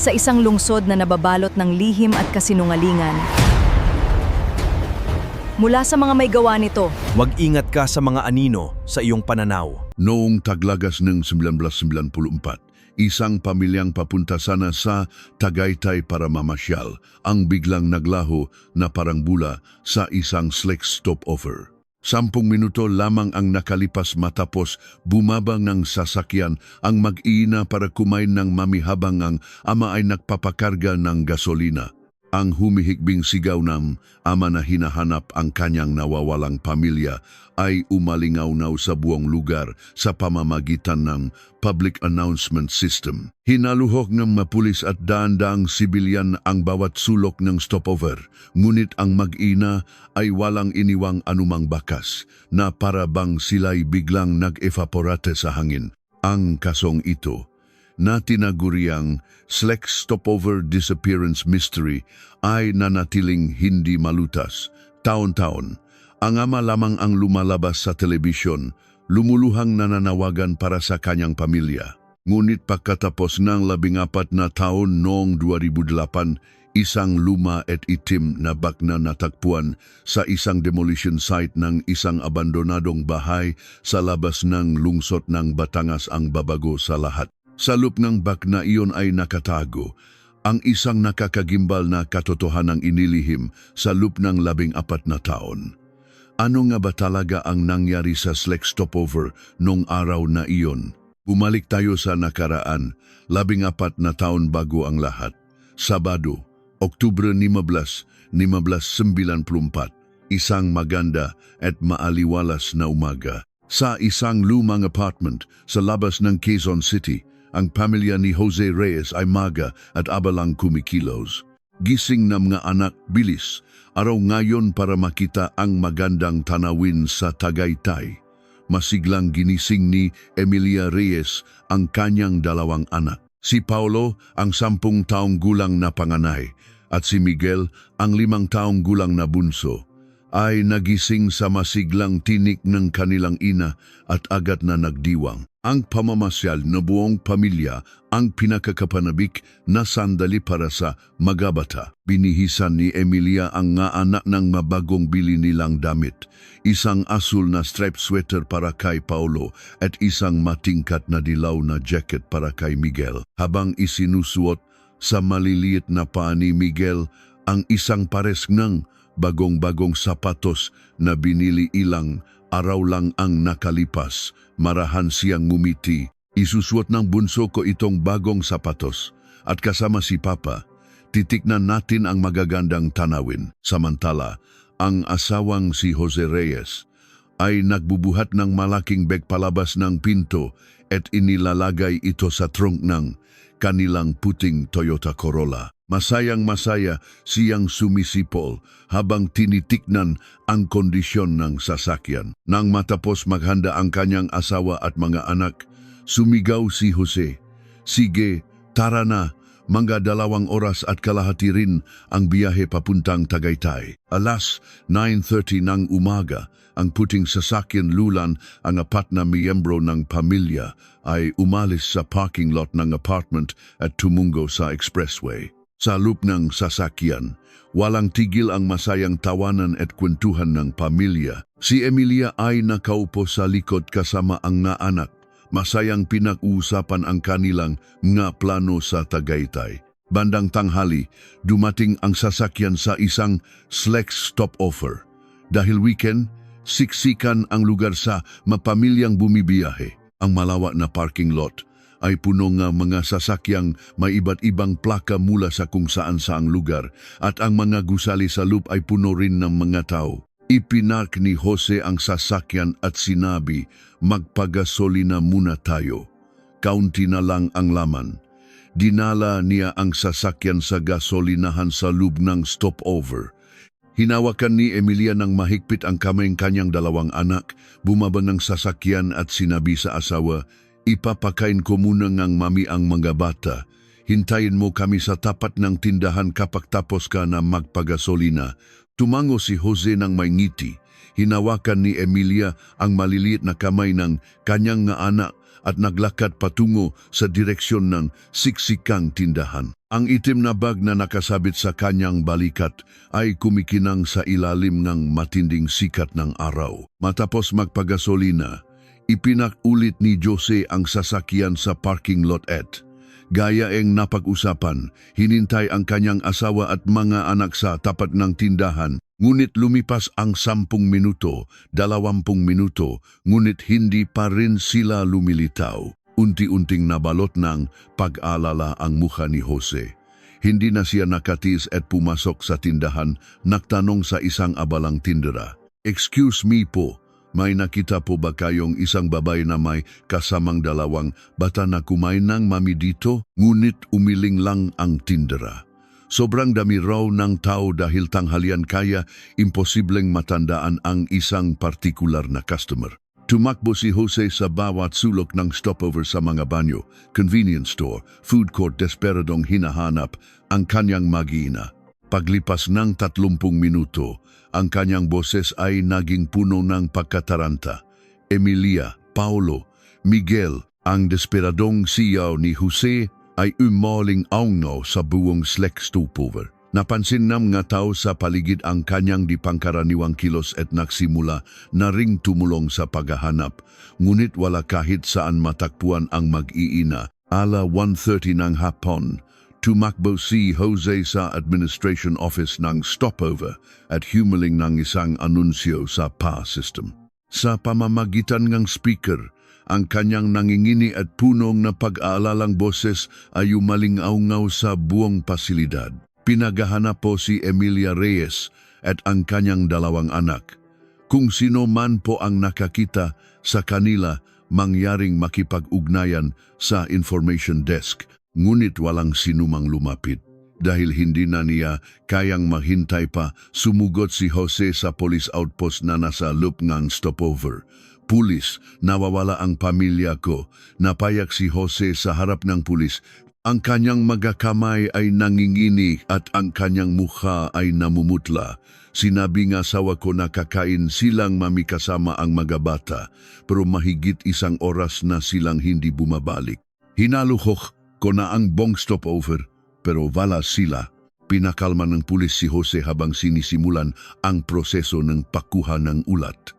sa isang lungsod na nababalot ng lihim at kasinungalingan. Mula sa mga may gawa nito, Mag-ingat ka sa mga anino sa iyong pananaw. Noong taglagas ng 1994, isang pamilyang papunta sana sa Tagaytay para mamasyal ang biglang naglaho na parang bula sa isang slick stopover. 10 minuto lamang ang nakalipas matapos bumabang ng sasakyan ang mag-iina para kumain ng mami habang ang ama ay nagpapakarga ng gasolina. Ang humihikbing sigaw ng ama na hinahanap ang kanyang nawawalang pamilya ay umalingaw-naw sa buong lugar sa pamamagitan ng public announcement system. Hinaluhok ng mapulis at daan-daang sibilyan ang bawat sulok ng stopover, ngunit ang mag-ina ay walang iniwang anumang bakas na para bang sila'y biglang nag-evaporate sa hangin. Ang kasong ito na tinaguriang Slex Stopover Disappearance Mystery ay nanatiling hindi malutas. Taon-taon, ang ama lamang ang lumalabas sa telebisyon, lumuluhang nananawagan para sa kanyang pamilya. Ngunit pagkatapos ng 14 na taon noong 2008, isang luma at itim na bakna natagpuan sa isang demolition site ng isang abandonadong bahay sa labas ng lungsod ng Batangas ang babago sa lahat. Sa loob ng bakna iyon ay nakatago ang isang nakakagimbal na katotohanang inilihim sa loob ng 14 na taon. Ano nga ba talaga ang nangyari sa Slex Stopover noong araw na iyon? Bumalik tayo sa nakaraan, 14 na taon bago ang lahat. Sabado, Oktubre 15, 1994, isang maganda at maaliwalas na umaga. Sa isang lumang apartment sa labas ng Quezon City, ang pamilya ni Jose Reyes ay maga at abalang kumikilos. Gising na mga anak, bilis, araw ngayon para makita ang magandang tanawin sa Tagaytay. Masiglang ginising ni Emilia Reyes ang kanyang 2 anak. Si Paulo, ang 10 taong gulang na panganay, at si Miguel, ang 5 taong gulang na bunso, ay nagising sa masiglang tinik ng kanilang ina at agad na nagdiwang. Ang pamamasyal na buong pamilya ang pinakakapanabik na sandali para sa magabata. Binihisan ni Emilia ang nga anak ng mabagong bili nilang damit, isang asul na striped sweater para kay Paulo at isang matingkat na dilaw na jacket para kay Miguel. Habang isinusuot sa maliliit na paa ni Miguel ang isang pares ng bagong-bagong sapatos na binili ilang araw lang ang nakalipas, marahan siyang ngumiti. Isusuot ng bunso ko itong bagong sapatos at kasama si Papa, titiknan natin ang magagandang tanawin. Samantala, ang asawang si Jose Reyes ay nagbubuhat ng malaking bag palabas ng pinto at inilalagay ito sa trunk ng kanilang puting Toyota Corolla. Masayang-masaya siyang sumisipol habang tinitiknan ang kondisyon ng sasakyan. Nang matapos maghanda ang kanyang asawa at mga anak, sumigaw si Jose, "Sige, tara na, mga 2 oras at kalahati rin ang biyahe papuntang Tagaytay." Alas 9:30 ng umaga, ang puting sasakyan lulan ang 4 na miyembro ng pamilya ay umalis sa parking lot ng apartment at tumungo sa expressway. Sa loob ng sasakyan, walang tigil ang masayang tawanan at kwentuhan ng pamilya. Si Emilia ay nakaupo sa likod kasama ang naanak. Masayang pinag-uusapan ang kanilang nga plano sa Tagaytay. Bandang tanghali, dumating ang sasakyan sa isang Slex stopover. Dahil weekend, siksikan ang lugar sa mapamilyang bumibiyahe. Ang malawak na parking lot ay puno ng mga sasakyang may iba't ibang plaka mula sa kung saan-saang lugar at ang mga gusali sa loob ay puno rin ng mga tao. Ipinark ni Jose ang sasakyan at sinabi, "Magpagasolina muna tayo. Kaunti na lang ang laman." Dinala niya ang sasakyan sa gasolinahan sa loob ng stopover. Hinawakan ni Emilia ng mahigpit ang kamay ng kanyang 2 anak, bumaba ng sasakyan at sinabi sa asawa, "Ipapakain ko muna ngang mami ang mga bata. Hintayin mo kami sa tapat ng tindahan kapag tapos ka na magpagasolina." Tumango si Jose ng may ngiti. Hinawakan ni Emilia ang maliliit na kamay ng kanyang nga anak at naglakad patungo sa direksyon ng siksikang tindahan. Ang itim na bag na nakasabit sa kanyang balikat ay kumikinang sa ilalim ng matinding sikat ng araw. Matapos magpagasolina, ipinakulit ni Jose ang sasakyan sa parking lot at gaya ang napag-usapan, hinintay ang kanyang asawa at mga anak sa tapat ng tindahan. Ngunit lumipas ang 10 minuto, 20 minuto, ngunit hindi pa rin sila lumilitaw. Unti-unting nabalot ng pag-alala ang mukha ni Jose. Hindi na siya nakatiis at pumasok sa tindahan, nagtanong sa isang abalang tindera. "Excuse me po, may nakita po ba kayong isang babae na may kasamang 2 bata na kumain ng mami dito?" Ngunit umiling lang ang tindera. Sobrang dami raw ng tao dahil tanghalian kaya imposibleng matandaan ang isang partikular na customer. Tumakbo si Jose sa bawat sulok ng stopover sa mga banyo, convenience store, food court, desperadong hinahanap ang kanyang mag-iina. Paglipas ng 30 minuto, ang kanyang boses ay naging puno ng pagkataranta. Emilia, Paulo, Miguel, ang desperadong siyaw ni Jose ay umaling-aungaw sa buong Sleck stopover. Napansin ng mga tao sa paligid ang kanyang di pangkaraniwang kilos at nagsimula na ring tumulong sa paghahanap, ngunit wala kahit saan matakpuan ang mag-iina. 1:30 ng hapon, tumakbo si Jose sa administration office ng stopover at humiling ng isang anunsyo sa PA system. Sa pamamagitan ng speaker, ang kanyang nangingini at punong na pag-aalalang boses ay umaling-aungaw sa buong pasilidad. Pinaghahanap po si Emilia Reyes at ang kanyang 2 anak. Kung sino man po ang nakakita sa kanila, mangyaring makipag-ugnayan sa information desk, ngunit walang sinumang lumapit. Dahil hindi na niya kayang maghintay pa, sumugot si Jose sa police outpost na nasa loop ng stopover. "Pulis, nawawala ang pamilya ko." Napayak si Jose sa harap ng pulis. Ang kanyang magakamay ay nangingini at ang kanyang mukha ay namumutla. "Sinabi ng asawa ko na kakain silang mami kasama ang mga bata, pero mahigit 1 oras na silang hindi bumabalik. Hinaluhok ko na ang buong stopover, pero wala sila." Pinakalma ng pulis si Jose habang sinisimulan ang proseso ng pakuha ng ulat.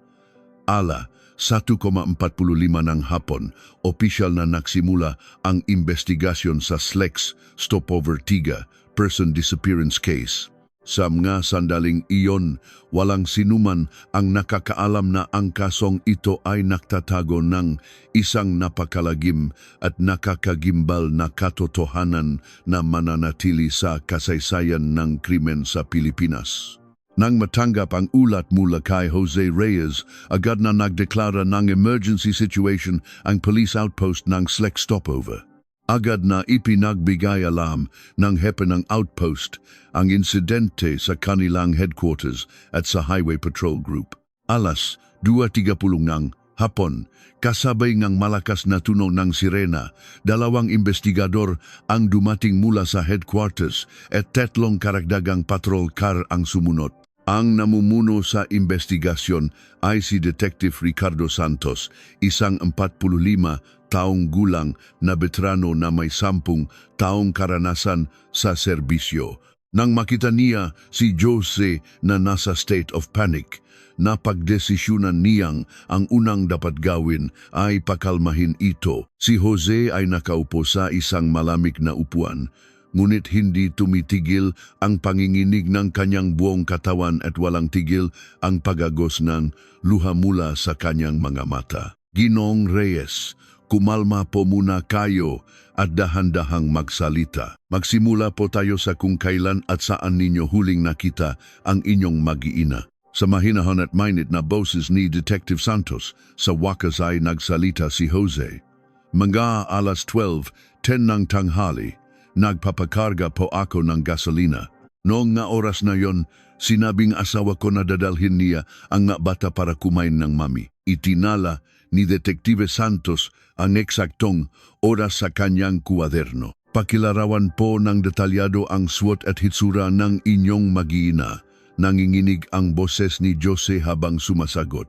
1:45 ng hapon, opisyal na nagsimula ang investigasyon sa Slex Stopover 3 Person Disappearance Case. Sa mga sandaling iyon, walang sinuman ang nakakaalam na ang kasong ito ay nagtatago ng isang napakalagim at nakakagimbal na katotohanan na mananatili sa kasaysayan ng krimen sa Pilipinas. Nang matanggap ang ulat mula kay Jose Reyes, agad na nagdeklara ng emergency situation ang police outpost ng Sleck Stopover. Agad na ipinagbigay alam ng hepe ng outpost ang insidente sa kanilang headquarters at sa Highway Patrol Group. 2:30 ng hapon, kasabay ng malakas na tunog ng sirena, 2 investigador ang dumating mula sa headquarters at 3 karagdagang patrol car ang sumunod. Ang namumuno sa investigasyon ay si Detective Ricardo Santos, isang 45 taong gulang na veterano na may 10 taong karanasan sa serbisyo. Nang makita niya si Jose na nasa state of panic, napagdesisyunan niyang ang unang dapat gawin ay pakalmahin ito. Si Jose ay nakaupo sa isang malamig na upuan, ngunit hindi tumitigil ang panginginig ng kanyang buong katawan at walang tigil ang pagagos ng luha mula sa kanyang mga mata. "Ginoong Reyes, kumalma po muna kayo at dahan-dahang magsalita. Magsimula po tayo sa kung kailan at saan ninyo huling nakita ang inyong mag-iina." Sa mahinahon at mainit na boses ni Detective Santos, sa wakas ay nagsalita si Jose. "Mga 12:10 ng tanghali, nagpapakarga po ako ng gasolina. Noong nga oras na yon, sinabing asawa ko na dadalhin niya ang nga bata para kumain ng mami. Itinala ni Detective Santos ang eksaktong oras sa kanyang kuwaderno. Pakilarawan po ng detalyado ang suot at hitsura ng inyong mag-iina." Nanginginig ang boses ni Jose habang sumasagot.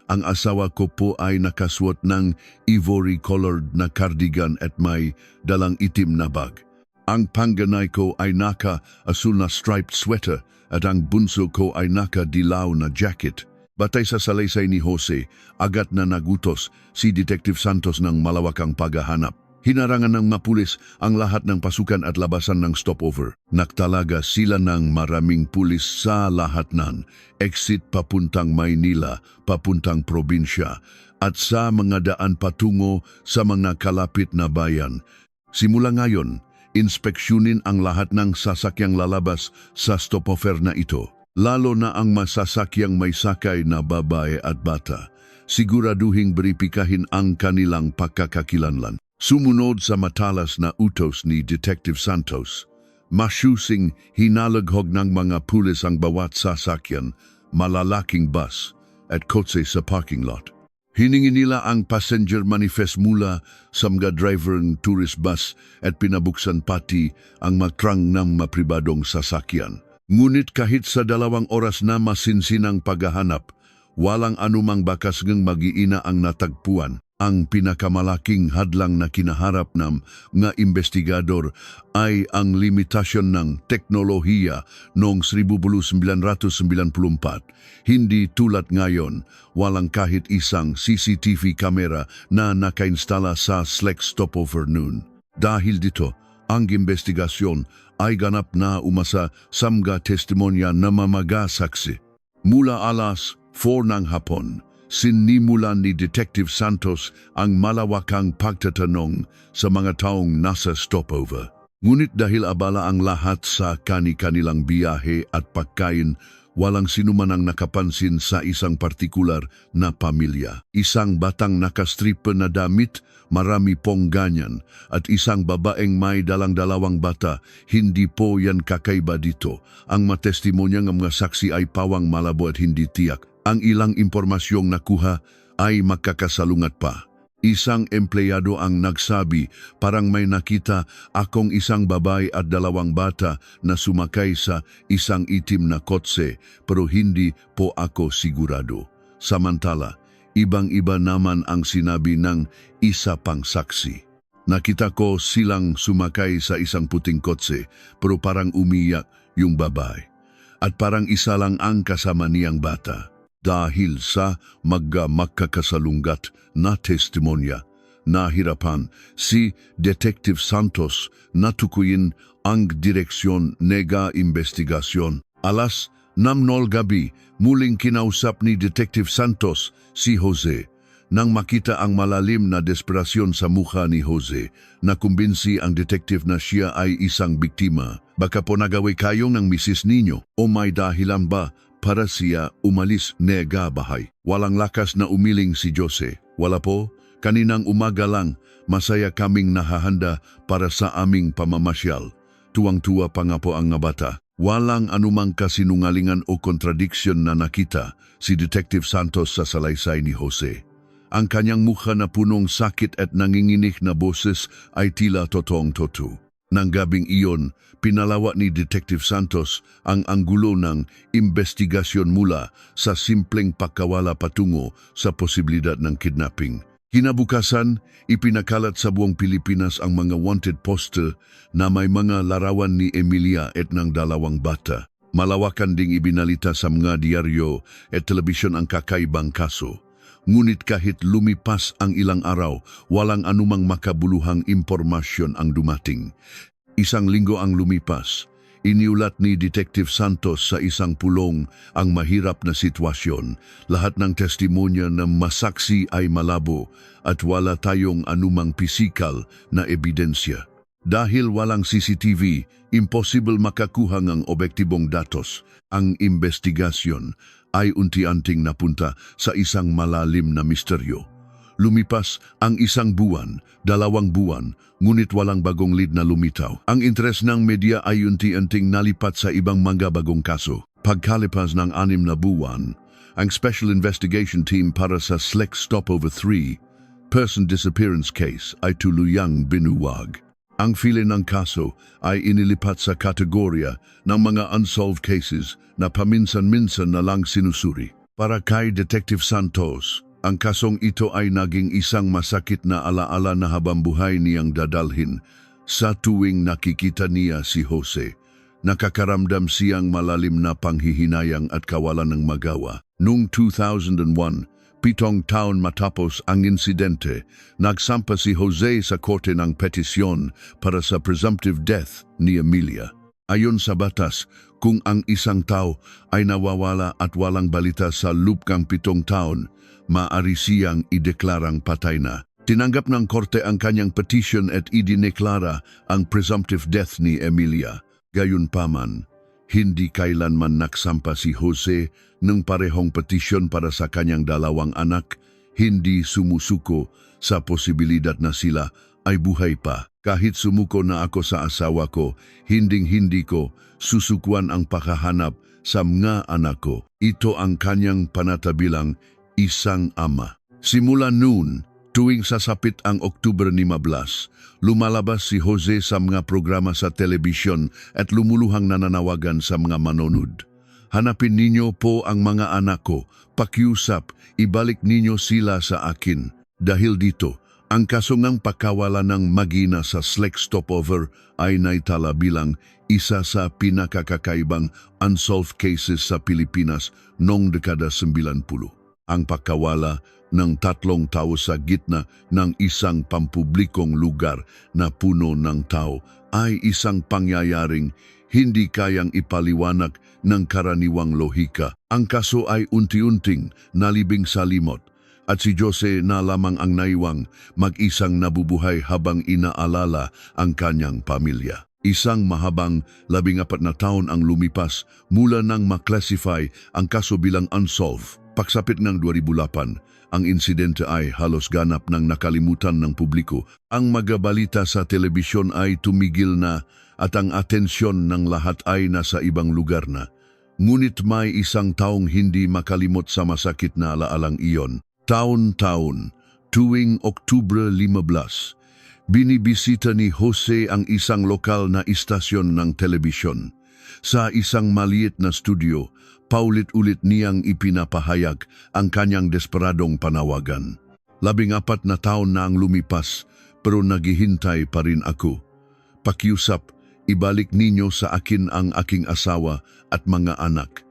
Ang asawa ko po ay nakasuot ng ivory-colored na cardigan at may dalang itim na bag. Ang panganay ko ay naka-asul na striped sweater at ang bunso ko ay naka-dilaw na jacket. Batay sa salaysay ni Jose, agad na nagutos si Detective Santos ng malawakang paghahanap. Hinarangan ng mapulis ang lahat ng pasukan at labasan ng stopover. Nagtalaga sila ng maraming pulis sa lahat ng exit papuntang Maynila, papuntang probinsya, at sa mga daan patungo sa mga kalapit na bayan. Simula ngayon, inspeksyonin ang lahat ng sasakyang lalabas sa stopover na ito, lalo na ang masasakyang may sakay na babae at bata. Siguraduhing beripikahin ang kanilang pagkakakilanlan. Sumunod sa matalas na utos ni Detective Santos, masyusing hinalaghog ng mga pulis ang bawat sasakyan, malalaking bus at kotse sa parking lot. Hiningi nila ang passenger manifest mula sa mga driver ng tourist bus at pinabuksan pati ang matrang ng mapribadong sasakyan. Ngunit kahit sa 2 oras na masinsinang paghahanap, walang anumang bakas ng mag-iina ang natagpuan. Ang pinakamalaking hadlang na kinaharap ng mga investigador ay ang limitasyon ng teknolohiya noong 1994. Hindi tulad ngayon, walang kahit isang CCTV camera na nakainstala sa SLEX stopover noon. Dahil dito, ang investigasyon ay ganap na umasa sa mga testimonya na mamaga-saksi. Mula alas 4 ng hapon, sinimulan ni Detective Santos ang malawakang pagtatanong sa mga taong nasa stopover. Ngunit dahil abala ang lahat sa kani-kanilang biyahe at pagkain, walang sinuman ang nakapansin sa isang partikular na pamilya. Isang batang nakastripe na damit, marami pong ganyan, at isang babaeng may dalang-dalawang bata. Hindi po yan kakaiba dito. Ang matestimonya ng mga saksi ay pawang malabo at hindi tiyak. Ang ilang impormasyong nakuha ay magkakasalungat pa. Isang empleyado ang nagsabi, parang may nakita akong isang babae at 2 bata na sumakay sa isang itim na kotse, pero hindi po ako sigurado. Samantala, ibang-iba naman ang sinabi ng isa pang saksi. Nakita ko silang sumakay sa isang puting kotse, pero parang umiyak yung babae. At parang isa lang ang kasama niyang bata. Dahil sa magkakasalunggat na testimonya, nahirapan si Detective Santos na tukuyin ang direksyon nega investigasyon. Alas 6:00 gabi, muling kinausap ni Detective Santos si Jose. Nang makita ang malalim na desperasyon sa mukha ni Jose, nakumbinsi ang detective na siya ay isang biktima. Baka po nagawi kayong ng misis ninyo o may dahilan ba para siya umalis nega bahay? Walang lakas na umiling si Jose. Wala po, kaninang umaga lang, masaya kaming nahahanda para sa aming pamamasyal. Tuwang-tuwa pa nga po ang nga bata. Walang anumang kasinungalingan o kontradiksyon na nakita si Detective Santos sa salaysay ni Jose. Ang kanyang mukha na punong sakit at nanginginig na boses ay tila totoong-totoo. Nang gabing iyon, pinalawa ni Detective Santos ang anggulo ng investigasyon mula sa simpleng pagkawala patungo sa posibilidad ng kidnapping. Kinabukasan, ipinakalat sa buong Pilipinas ang mga wanted poster na may mga larawan ni Emilia at ng 2 bata. Malawakan ding ibinalita sa mga diaryo at telebisyon ang kakaibang kaso. Ngunit kahit lumipas ang ilang araw, walang anumang makabuluhang impormasyon ang dumating. Isang linggo ang lumipas. Iniulat ni Detective Santos sa isang pulong ang mahirap na sitwasyon. Lahat ng testimonya ng masaksi ay malabo at wala tayong anumang pisikal na ebidensya. Dahil walang CCTV, imposible makakuha ng obektibong datos. Ang investigasyon ay unti-unting napunta sa isang malalim na misteryo. Lumipas ang 1 buwan, 2 buwan, ngunit walang bagong lead na lumitaw. Ang interes ng media ay unti-unting nalipat sa ibang mga bagong kaso. Pagkalipas ng 6 na buwan, ang Special Investigation Team para sa SLEX Stopover 3 Person Disappearance Case ay tuluyang binuwag. Ang file ng kaso ay inilipat sa kategorya ng mga unsolved cases na paminsan-minsan na lang sinusuri. Para kay Detective Santos, ang kasong ito ay naging isang masakit na alaala na habang buhay niyang dadalhin sa tuwing nakikita niya si Jose. Nakakaramdam siyang malalim na panghihinayang at kawalan ng magawa. Noong 2001, 7 taon matapos ang insidente, nagsampa si Jose sa korte ng petisyon para sa presumptive death ni Emilia. Ayon sa batas, kung ang isang tao ay nawawala at walang balita sa loob ng 7 taon, maaari siyang ideklarang patay na. Tinanggap ng korte ang kanyang petition at idineklara ang presumptive death ni Emilia. Gayunpaman, hindi kailanman naksampa si Jose ng parehong petisyon para sa kanyang 2 anak, hindi sumusuko sa posibilidad na sila ay buhay pa. Kahit sumuko na ako sa asawa ko, hindi ko susukuan ang paghahanap sa mga anak ko. Ito ang kanyang panatabilang isang ama. Simula noon, tuwing sasapit ang Oktubre 15, lumalabas si Jose sa mga programa sa telebisyon at lumuluhang nananawagan sa mga manonood. Hanapin ninyo po ang mga anak ko, pakiusap, ibalik ninyo sila sa akin. Dahil dito, ang kasungang pakawala ng mag-ina sa SLEC stopover ay naitala bilang isa sa pinakakakaibang unsolved cases sa Pilipinas noong dekada 90. Ang pakawala ng 3 tao sa gitna ng isang pampublikong lugar na puno ng tao ay isang pangyayaring hindi kayang ipaliwanag ng karaniwang lohika. Ang kaso ay unti-unting nalibing sa limot at si Jose na lamang ang naiwang mag-isang nabubuhay habang inaalala ang kanyang pamilya. Isang mahabang 14 na taon ang lumipas mula nang maklasify ang kaso bilang unsolved. Pagsapit ng 2008, ang insidente ay halos ganap ng nakalimutan ng publiko. Ang magabalita sa telebisyon ay tumigil na at ang atensyon ng lahat ay nasa ibang lugar na. Ngunit may isang taong hindi makalimot sa masakit na alaalang iyon. Taon-taon, tuwing Oktubre 15, binibisita ni Jose ang isang lokal na istasyon ng telebisyon. Sa isang maliit na studio, paulit-ulit niyang ipinapahayag ang kanyang desperadong panawagan. 14 na taon na ang lumipas, pero naghihintay pa rin ako. Pakiusap, ibalik ninyo sa akin ang aking asawa at mga anak.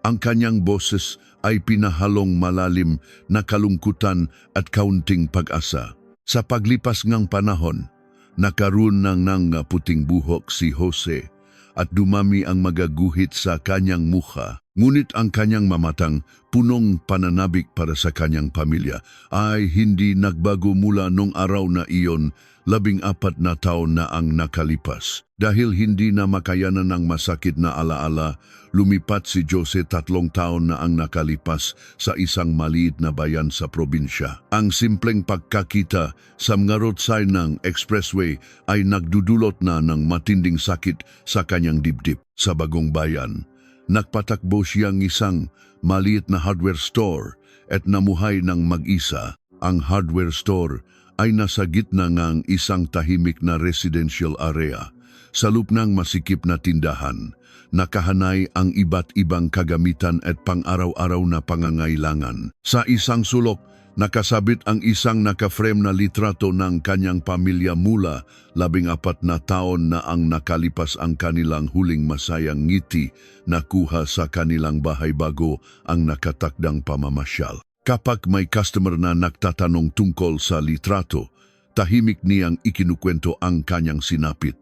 Ang kanyang boses ay pinahalong malalim na kalungkutan at kaunting pag-asa. Sa paglipas ng panahon, nakaroon ng puting buhok si Jose at dumami ang magaguhit sa kanyang mukha. Ngunit ang kanyang mamatang, punong pananabik para sa kanyang pamilya ay hindi nagbago mula nung araw na iyon. 14 na taon na ang nakalipas. Dahil hindi na makayanan ng masakit na alaala, lumipat si Jose 3 taon na ang nakalipas sa isang maliit na bayan sa probinsya. Ang simpleng pagkakita sa mga road sign ng expressway ay nagdudulot na ng matinding sakit sa kanyang dibdib. Sa bagong bayan, nagpatakbo siyang isang maliit na hardware store at namuhay ng mag-isa. Ang hardware store ay nasa gitna ng isang tahimik na residential area. Sa loob ng masikip na tindahan, nakahanay ang iba't ibang kagamitan at pang-araw-araw na pangangailangan. Sa isang sulok, nakasabit ang isang naka-frame na litrato ng kanyang pamilya mula 14 na taon na ang nakalipas ang kanilang huling masayang ngiti na kuha sa kanilang bahay bago ang nakatakdang pamamasyal. Kapag may customer na nagtatanong tungkol sa litrato, tahimik niyang ikinukwento ang kanyang sinapit.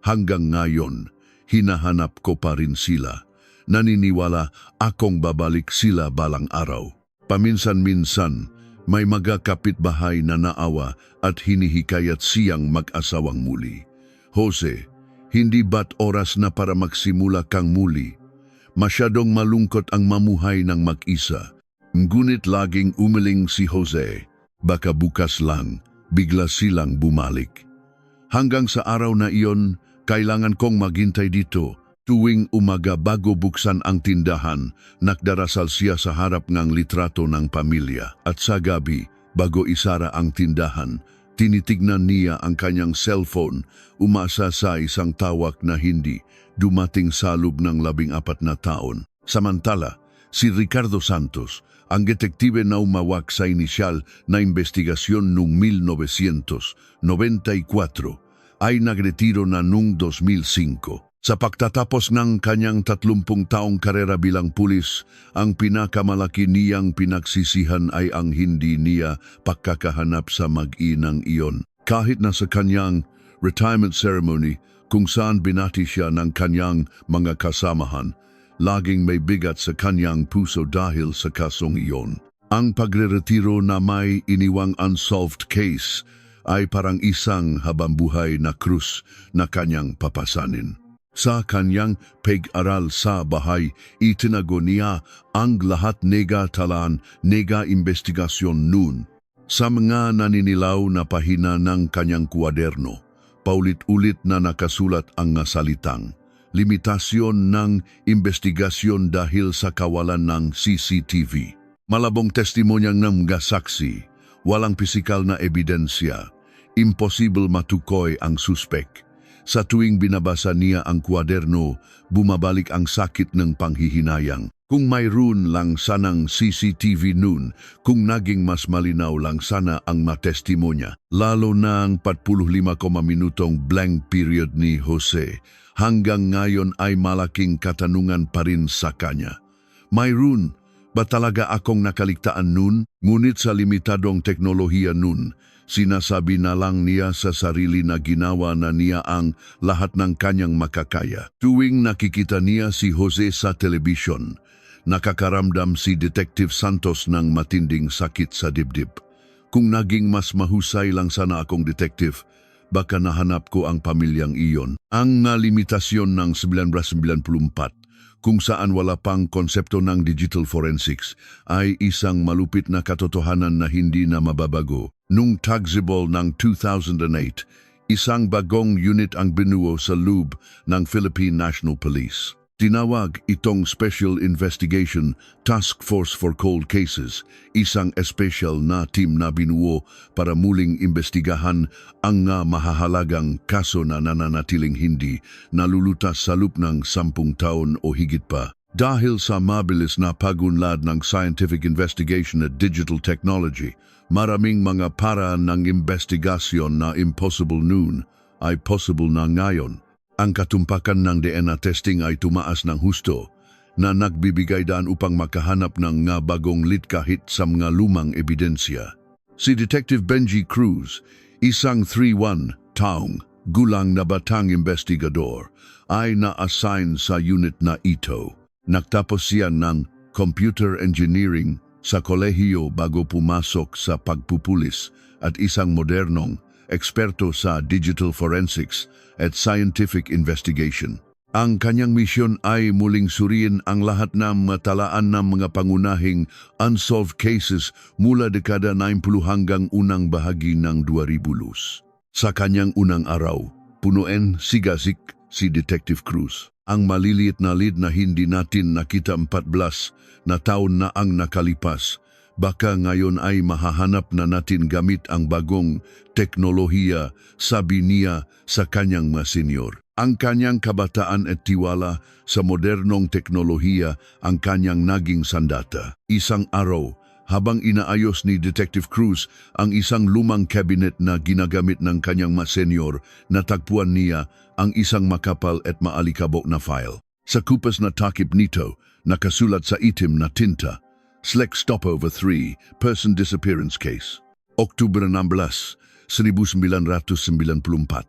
Hanggang ngayon, hinahanap ko pa rin sila. Naniniwala akong babalik sila balang araw. Paminsan-minsan, may mga kapitbahay na naawa at hinihikayat siyang mag-asawang muli. Jose, hindi ba't oras na para magsimula kang muli? Masyadong malungkot ang mamuhay ng mag-isa. Ngunit laging umiling si Jose, baka bukas lang, bigla silang bumalik. Hanggang sa araw na iyon, kailangan kong maghintay dito. Tuwing umaga bago buksan ang tindahan, nagdarasal siya sa harap ng litrato ng pamilya. At sa gabi, bago isara ang tindahan, tinitignan niya ang kanyang cellphone, umasa sa isang tawag na hindi dumating sa loob ng 14 na taon. Samantala, Si Ricardo Santos, ang detektibe na umawak sa inisyal na investigasyon noong 1994, ay nagretiro na noong 2005. Sa pagtatapos ng kanyang 30 taong karera bilang pulis, ang pinakamalaki niyang pinagsisihan ay ang hindi niya pagkakahanap sa mag-inang iyon. Kahit na sa kanyang retirement ceremony kung saan binati siya ng kanyang mga kasamahan, laging may bigat sa kanyang puso dahil sa kasong iyon. Ang pagreretiro na may iniwang unsolved case ay parang isang habambuhay na krus na kanyang papasanin. Sa kanyang pag-aral sa bahay, itinago niya ang lahat nega talaan, nega investigasyon noon. Sa mga naninilaw na pahina ng kanyang kwaderno, paulit-ulit na nakasulat ang salitang limitasyon ng investigasyon dahil sa kawalan ng CCTV. Malabong testimonyang ng mga saksi, walang pisikal na ebidensya, imposible matukoy ang suspek. Sa tuwing binabasa niya ang kwaderno, bumabalik ang sakit ng panghihinayang. Kung mayroon lang sanang CCTV noon, kung naging mas malinaw lang sana ang matestimonya, lalo na ang 45 minutong blank period ni Jose, hanggang ngayon ay malaking katanungan pa rin sa kanya. Mayroon ba talaga akong nakaligtaan noon? Ngunit sa limitadong teknolohiya noon, sinasabi na lang niya sa sarili na ginawa na niya ang lahat ng kanyang makakaya. Tuwing nakikita niya si Jose sa telebisyon, nakakaramdam si Detective Santos ng matinding sakit sa dibdib. Kung naging mas mahusay lang sana akong detective, baka nahanap ko ang pamilyang iyon. Ang limitasyon ng 1994, kung saan wala pang konsepto ng digital forensics, ay isang malupit na katotohanan na hindi na mababago. Nung tagsibol ng 2008, isang bagong unit ang binuo sa loob ng Philippine National Police. Tinawag itong Special Investigation Task Force for Cold Cases, isang espesyal na team na binuo para muling imbestigahan ang mahahalagang kaso na nananatiling hindi nalulutas sa loob ng 10 taon o higit pa. Dahil sa mabilis na pagunlad ng scientific investigation at digital technology, maraming mga paraan ng investigasyon na impossible noon ay possible na ngayon. Ang katumpakan ng DNA testing ay tumaas ng husto na nagbibigay daan upang makahanap ng bagong lead kahit sa mga lumang ebidensya. Si Detective Benji Cruz, isang 3-1 taong gulang na batang investigador, ay na-assign sa unit na ito. Nagtapos siya ng computer engineering sa kolehiyo bago pumasok sa pagpupulis at isang modernong eksperto sa digital forensics at scientific investigation. Ang kanyang misyon ay muling suriin ang lahat ng matalaan ng mga pangunahing unsolved cases mula dekada 90 hanggang unang bahagi ng 2000. Sa kanyang unang araw, punuin sigasik si Detective Cruz. Ang maliliit na lead na hindi natin nakita 14 na taon na ang nakalipas, baka ngayon ay mahahanap na natin gamit ang bagong teknolohiya, sabi niya sa kanyang mga senyor. Ang kanyang kabataan at tiwala sa modernong teknolohiya ang kanyang naging sandata. Isang araw, habang inaayos ni Detective Cruz ang isang lumang cabinet na ginagamit ng kanyang mga senyor, natagpuan niya ang isang makapal at maalikabok na file. Sa kupas na takip nito, nakasulat sa itim na tinta, Select Stopover 3, Person Disappearance Case. Oktubre 16, 1994.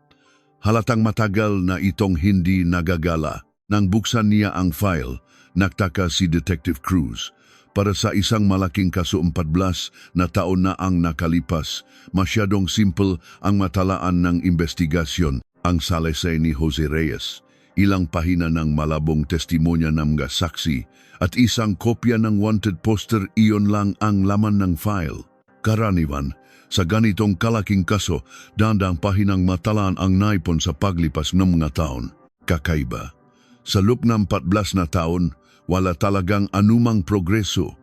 Halatang matagal na itong hindi nagagala. Nang buksan niya ang file, nagtaka si Detective Cruz. Para sa isang malaking kaso 14 na taon na ang nakalipas, masyadong simple ang matalaan ng investigasyon. Ang salaysay ni Jose Reyes, ilang pahina ng malabong testimonya ng mga saksi, at isang kopya ng wanted poster, iyon lang ang laman ng file. Karaniwan, sa ganitong kalaking kaso, dandang pahinang matalaan ang naipon sa paglipas ng mga taon. Kakaiba. Sa loob ng 14 na taon, wala talagang anumang progreso.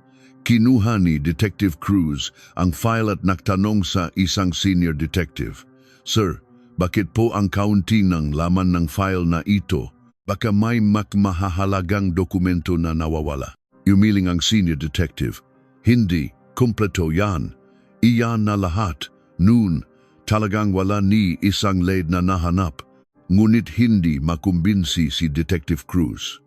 Kinuha ni Detective Cruz ang file at nagtanong sa isang senior detective, Sir, bakit po ang kaunti ng laman ng file na ito? Baka may mahahalagang dokumento na nawawala. Umiling ang senior detective. Hindi, kumpleto yan. Iyan na lahat. Noon, talagang wala ni isang lead na nahanap. Ngunit hindi makumbinsi si Detective Cruz.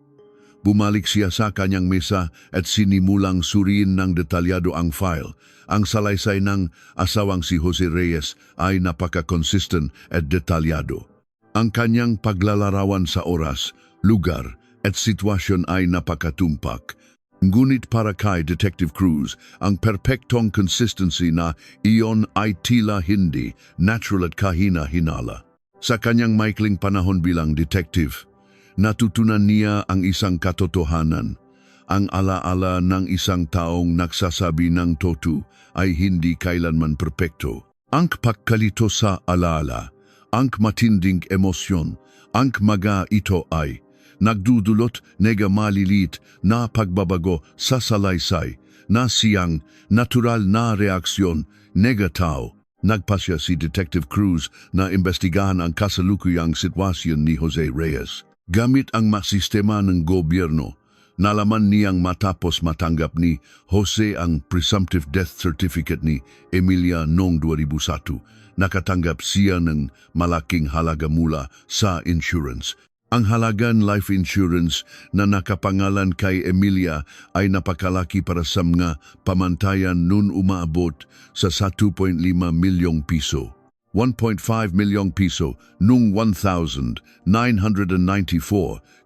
Bumalik siya sa kanyang mesa at sinimulang suriin ng detalyado ang file. Ang salaysay ng asawang si Jose Reyes ay napaka-consistent at detalyado. Ang kanyang paglalarawan sa oras, lugar at sitwasyon ay napakatumpak. Ngunit para kay Detective Cruz, ang perpektong consistency na iyon ay tila hindi natural at kahina-hinala. Sa kanyang maikling panahon bilang detective, natutunan niya ang isang katotohanan. Ang alaala ng isang taong nagsasabi ng totoo ay hindi kailanman perpekto. Ang pagkalito sa alaala, ang matinding emosyon, ang mga ito ay nagdudulot nega malilit na pagbabago sa salaysay na siyang natural na reaksyon nega tao. Nagpasya si Detective Cruz na imbestigahan ang kasalukuyang sitwasyon ni Jose Reyes. Gamit ang sistema ng gobyerno, nalaman niyang matapos matanggap ni Jose ang presumptive death certificate ni Emilia noong 2001, nakatanggap siya ng malaking halaga mula sa insurance. Ang halagang life insurance na nakapangalan kay Emilia ay napakalaki para sa mga pamantayan noon umaabot sa 1.5 milyong piso. 1.5 milyong piso noong 1994,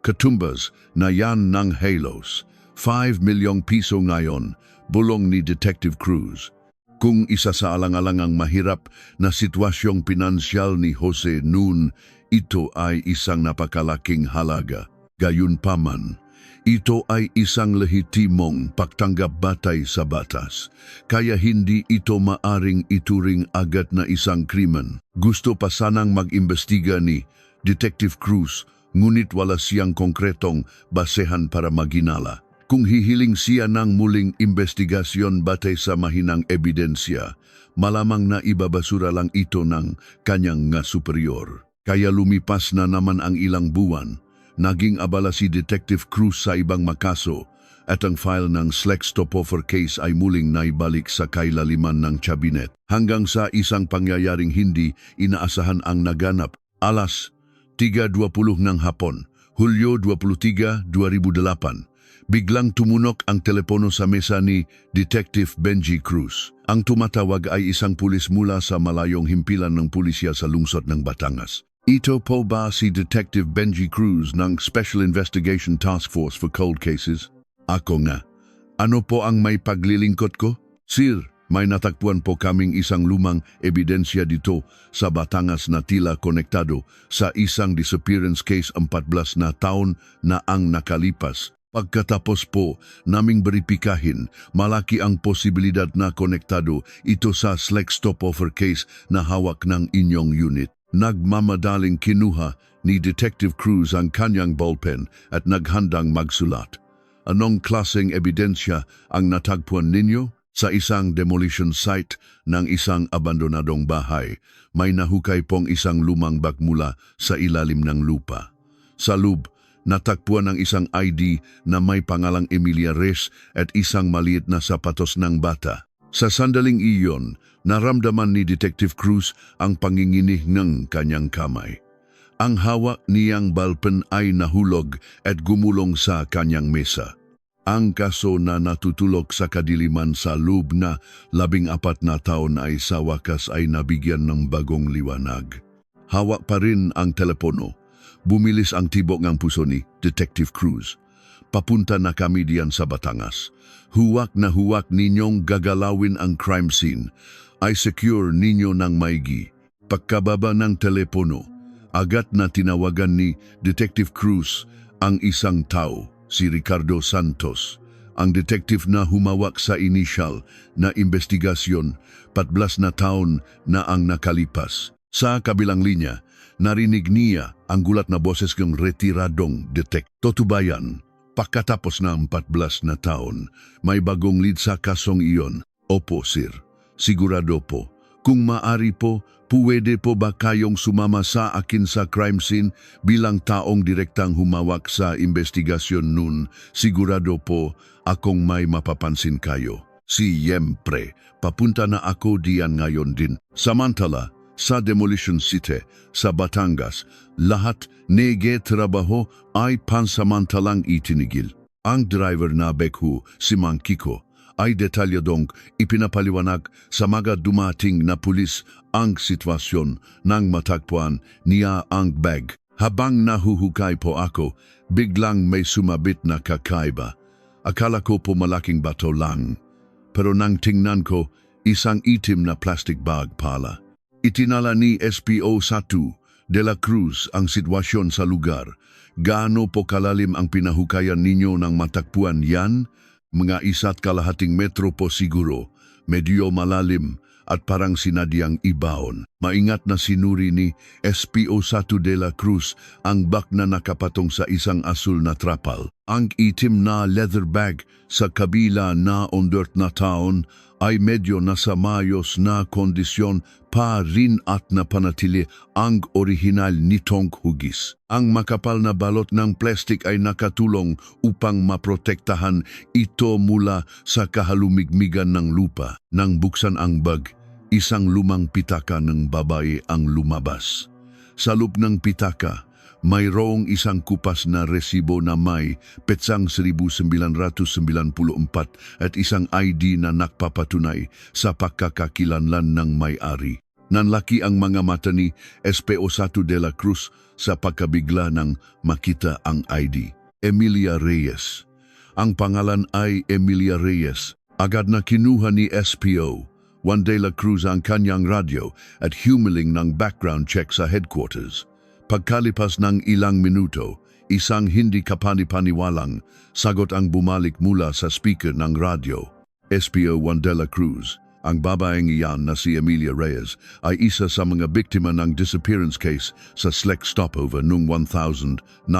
katumbas na yan ng Halos. 5 milyong piso ngayon, bulong ni Detective Cruz. Kung isa sa alang-alangang mahirap na sitwasyong pinansyal ni Jose noon, ito ay isang napakalaking halaga. Gayunpaman, ito ay isang lehitimong pagtanggap batay sa batas, kaya hindi ito maaring ituring agad na isang krimen. Gusto pa sanang mag-imbestiga ni Detective Cruz, ngunit wala siyang konkretong basehan para maginala. Kung hihiling siya ng muling investigasyon batay sa mahinang ebidensya, malamang na ibabasura lang ito ng kanyang superior. Kaya lumipas na naman ang ilang buwan, naging abala si Detective Cruz sa ibang makaso at ang file ng Slex Stopover case ay muling naibalik sa kailaliman ng cabinet. Hanggang sa isang pangyayaring hindi inaasahan ang naganap, alas 3:20 ng hapon, Hulyo 23, 2008. Biglang tumunok ang telepono sa mesa ni Detective Benji Cruz. Ang tumatawag ay isang pulis mula sa malayong himpilan ng pulisya sa lungsod ng Batangas. Ito po ba si Detective Benji Cruz ng Special Investigation Task Force for Cold Cases? Ako nga. Ano po ang may paglilingkod ko? Sir, may natagpuan po kaming isang lumang ebidensya dito sa Batangas na tila konektado sa isang disappearance case 14 na taon na ang nakalipas. Pagkatapos po naming beripikahin, malaki ang posibilidad na konektado ito sa Slex Stopover case na hawak ng inyong unit. Nagmamadaling kinuha ni Detective Cruz ang kanyang ballpen at naghandang magsulat. Anong klaseng ebidensya ang natagpuan ninyo? Sa isang demolition site ng isang abandonadong bahay, may nahukay pong isang lumang bag mula sa ilalim ng lupa. Sa loob, natagpuan ang isang ID na may pangalang Emilia Reyes at isang maliit na sapatos ng bata. Sa sandaling iyon, naramdaman ni Detective Cruz ang panginginig ng kanyang kamay. Ang hawak niyang ballpen ay nahulog at gumulong sa kanyang mesa. Ang kaso na natutulog sa kadiliman sa loob na 14 na taon ay sa wakas ay nabigyan ng bagong liwanag. Hawak pa rin ang telepono. Bumilis ang tibok ng puso ni Detective Cruz. Papunta na kami diyan sa Batangas. Huwak na huwak ninyong gagalawin ang crime scene. Ay secure ninyo ng maigi. Pagkababa ng telepono, agad na tinawagan ni Detective Cruz ang isang tao, si Ricardo Santos, ang detective na humawak sa inisyal na investigasyon 14 na taon na ang nakalipas. Sa kabilang linya, narinig niya ang gulat na boses ng retiradong detective. Totubayan, pagkatapos na 14 na taon, may bagong lead sa kasong iyon. Opo, sir. Sigurado po. Kung maari po, puwede po ba kayong sumama sa akin sa crime scene bilang taong direktang humawak sa investigasyon nun? Sigurado po akong may mapapansin kayo. Siyempre, papunta na ako diyan ngayon din. Samantala, sa Demolition City, sa Batangas, lahat nege trabaho ay pansamantalang itinigil. Ang driver na Bekhu, si Mang Kiko, ay detalyadong ipinapaliwanag sa mga dumating na pulis ang sitwasyon nang matagpuan niya ang bag. Habang nahuhukay po ako, biglang may sumabit na kakaiba. Akala ko po malaking bato lang. Pero nang tingnan ko, isang itim na plastic bag pala. Itinala ni SPO1 de la Cruz ang sitwasyon sa lugar. Gaano po kalalim ang pinahukayan ninyo ng matagpuan yan? Mga 1.5 metro po siguro, medyo malalim at parang sinadyang ibaon. Maingat na sinuri ni SPO1 de la Cruz ang bag na nakapatong sa isang asul na trapal. Ang itim na leather bag sa kabila na ondert na taon ay medyo nasa mayos na kondisyon pa rin at napanatili ang orihinal nitong hugis. Ang makapal na balot ng plastik ay nakatulong upang maprotektahan ito mula sa kahalumigmigan ng lupa. Nang buksan ang bag, isang lumang pitaka ng babae ang lumabas. Sa loob ng pitaka, mayroong isang kupas na resibo na may petsang 1994 at isang ID na nakpapatunay sa pagkakakilanlan ng may-ari. Nanlaki ang mga mata ni SPO1 de la Cruz sa pagkabigla nang makita ang ID. Emilia Reyes. Ang pangalan ay Emilia Reyes. Agad na kinuha ni SPO Juan de la Cruz ang kanyang radyo at humiling ng background check sa headquarters. Pagkalipas ng ilang minuto, isang hindi kapani-paniwalang sagot ang bumalik mula sa speaker ng radyo. SPO Juan de la Cruz, ang babaeng iyan na si Emilia Reyes ay isa sa mga biktima ng disappearance case sa SLEC stopover noong 1994.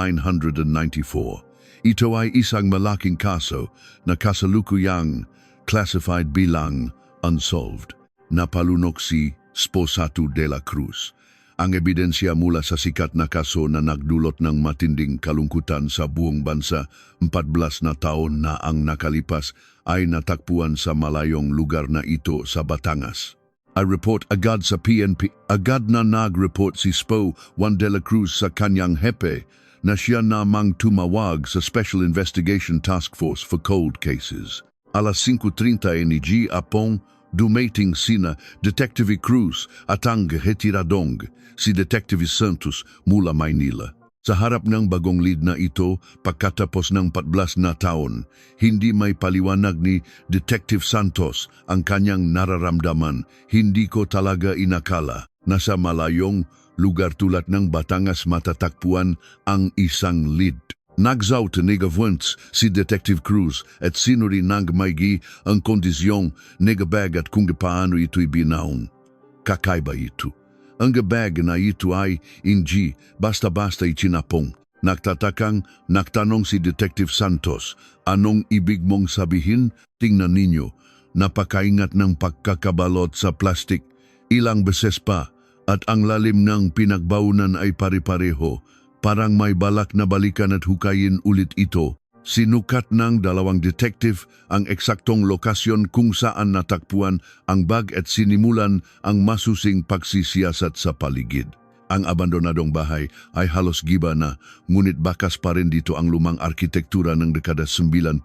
Ito ay isang malaking kaso na kasalukuyang classified bilang unsolved. Napalunok si SPO1 de la Cruz. Ang ebidensya mula sa sikat na kaso na nagdulot ng matinding kalungkutan sa buong bansa 14 na taon na ang nakalipas ay natakpuan sa malayong lugar na ito sa Batangas. I report agad sa PNP. Agad na nag-report si SPO Juan de la Cruz sa kanyang hepe na siya namang tumawag sa Special Investigation Task Force for Cold Cases. Alas 5:30 NG apong dumating sina Detective Cruz at ang hetiradong si Detective Santos mula Maynila. Sa harap ng bagong lead na ito, pagkatapos ng 14 na taon, hindi may paliwanag ni Detective Santos ang kanyang nararamdaman. Hindi ko talaga inakala na sa malayong lugar tulad ng Batangas matatagpuan ang isang lead. Nagsaw tinigavwents si Detective Cruz at sinuri ng maigi ang kondisyong negabag at kung paano ito'y binaon. Kakaiba ito. Ang bag na ito ay hindi basta-basta itinapong. Nagtatakang nagtanong si Detective Santos, anong ibig mong sabihin? Tingnan ninyo, napakaingat ng pagkakabalot sa plastik. Ilang beses pa at ang lalim ng pinagbaunan ay pare-pareho. Parang may balak na balikan at hukayin ulit ito. Sinukat ng dalawang detective ang eksaktong lokasyon kung saan natakpuan ang bag at sinimulan ang masusing pagsisiyasat sa paligid. Ang abandonadong bahay ay halos giba na, ngunit bakas pa rin dito ang lumang arkitektura ng dekada 90.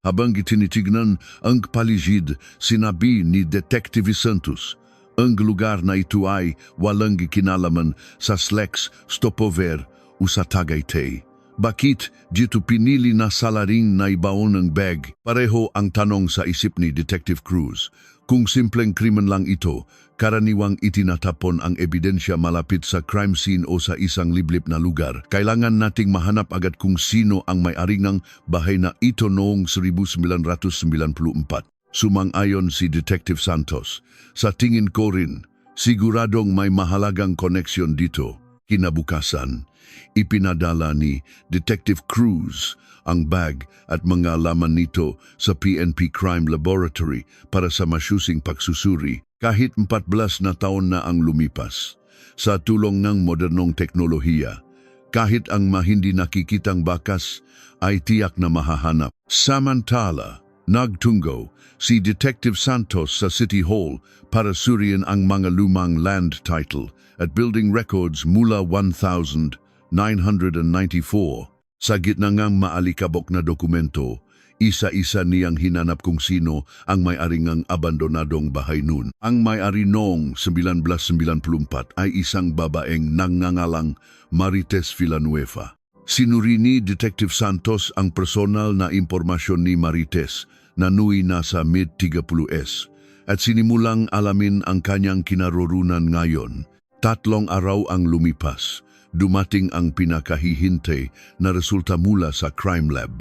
Habang itinitignan ang paligid, sinabi ni Detective Santos, ang lugar na ito ay walang kinalaman sa SLEC stopover o sa Tagaytay. Bakit dito pinili na salaring na ibaon ng bag? Pareho ang tanong sa isip ni Detective Cruz. Kung simpleng krimen lang ito, karaniwang itinatapon ang ebidensya malapit sa crime scene o sa isang liblib na lugar. Kailangan nating mahanap agad kung sino ang may-ari ng bahay na ito noong 1994. Sumang-ayon si Detective Santos. Sa tingin ko rin, siguradong may mahalagang koneksyon dito. Kinabukasan, ipinadala ni Detective Cruz ang bag at mga laman nito sa PNP Crime Laboratory para sa masusing pagsusuri. Kahit 14 na taon na ang lumipas, sa tulong ng modernong teknolohiya, kahit ang hindi nakikitang bakas ay tiyak na mahahanap. Samantala, nagtungo si Detective Santos sa City Hall para suriin ang mga lumang land title at building records mula 1994. Sa gitna ngang maalikabok na dokumento, isa-isa niyang hinanap kung sino ang may-ari ng abandonadong bahay noon. Ang may-ari noong 1994 ay isang babaeng nangangalang Marites Villanueva. Sinuri ni Detective Santos ang personal na impormasyon ni Marites na nuwi na sa mid-30s at sinimulang alamin ang kanyang kinaroroonan ngayon. 3 araw ang lumipas. Dumating ang pinakahihintay na resulta mula sa crime lab.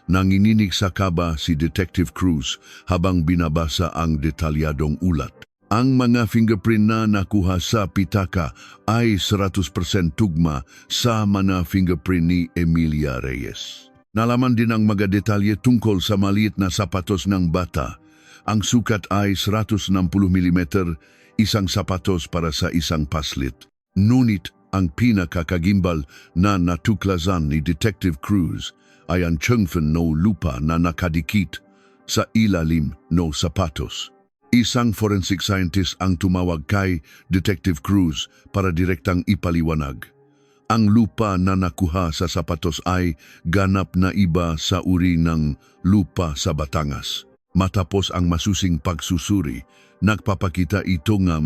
Nanginginig sa kaba si Detective Cruz habang binabasa ang detalyadong ulat. Ang mga fingerprint na nakuha sa pitaka ay 100% tugma sa mga fingerprint ni Emilia Reyes. Nalaman din ang mga detalye tungkol sa maliit na sapatos ng bata. Ang sukat ay 160 mm, isang sapatos para sa isang paslit. Ngunit ang pinakakagimbal na natuklasan ni Detective Cruz ay ang chungfen no lupa na nakadikit sa ilalim no sapatos. Isang forensic scientist ang tumawag kay Detective Cruz para direktang ipaliwanag. Ang lupa na nakuha sa sapatos ay ganap na iba sa uri ng lupa sa Batangas. Matapos ang masusing pagsusuri, nagpapakita ito nga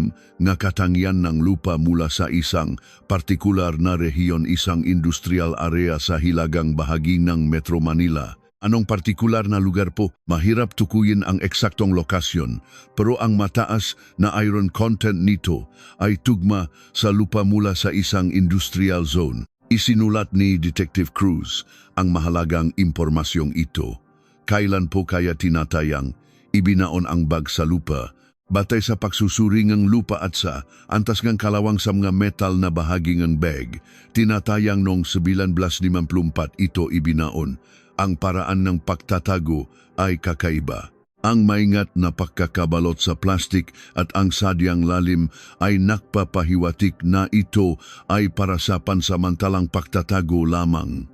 katangian ng lupa mula sa isang partikular na rehiyon, isang industrial area sa hilagang bahagi ng Metro Manila. Anong partikular na lugar po? Mahirap tukuyin ang eksaktong lokasyon, pero ang mataas na iron content nito ay tugma sa lupa mula sa isang industrial zone. Isinulat ni Detective Cruz ang mahalagang impormasyong ito. Kailan po kaya tinatayang ibinaon ang bag sa lupa? Batay sa pagsusuri ng lupa at sa antas ng kalawang sa mga metal na bahagi ng bag, tinatayang noong 1954 ito ibinaon. Ang paraan ng pagtatago ay kakaiba. Ang maingat na pagkakabalot sa plastik at ang sadyang lalim ay nakpapahiwatik na ito ay para sa pansamantalang pagtatago lamang.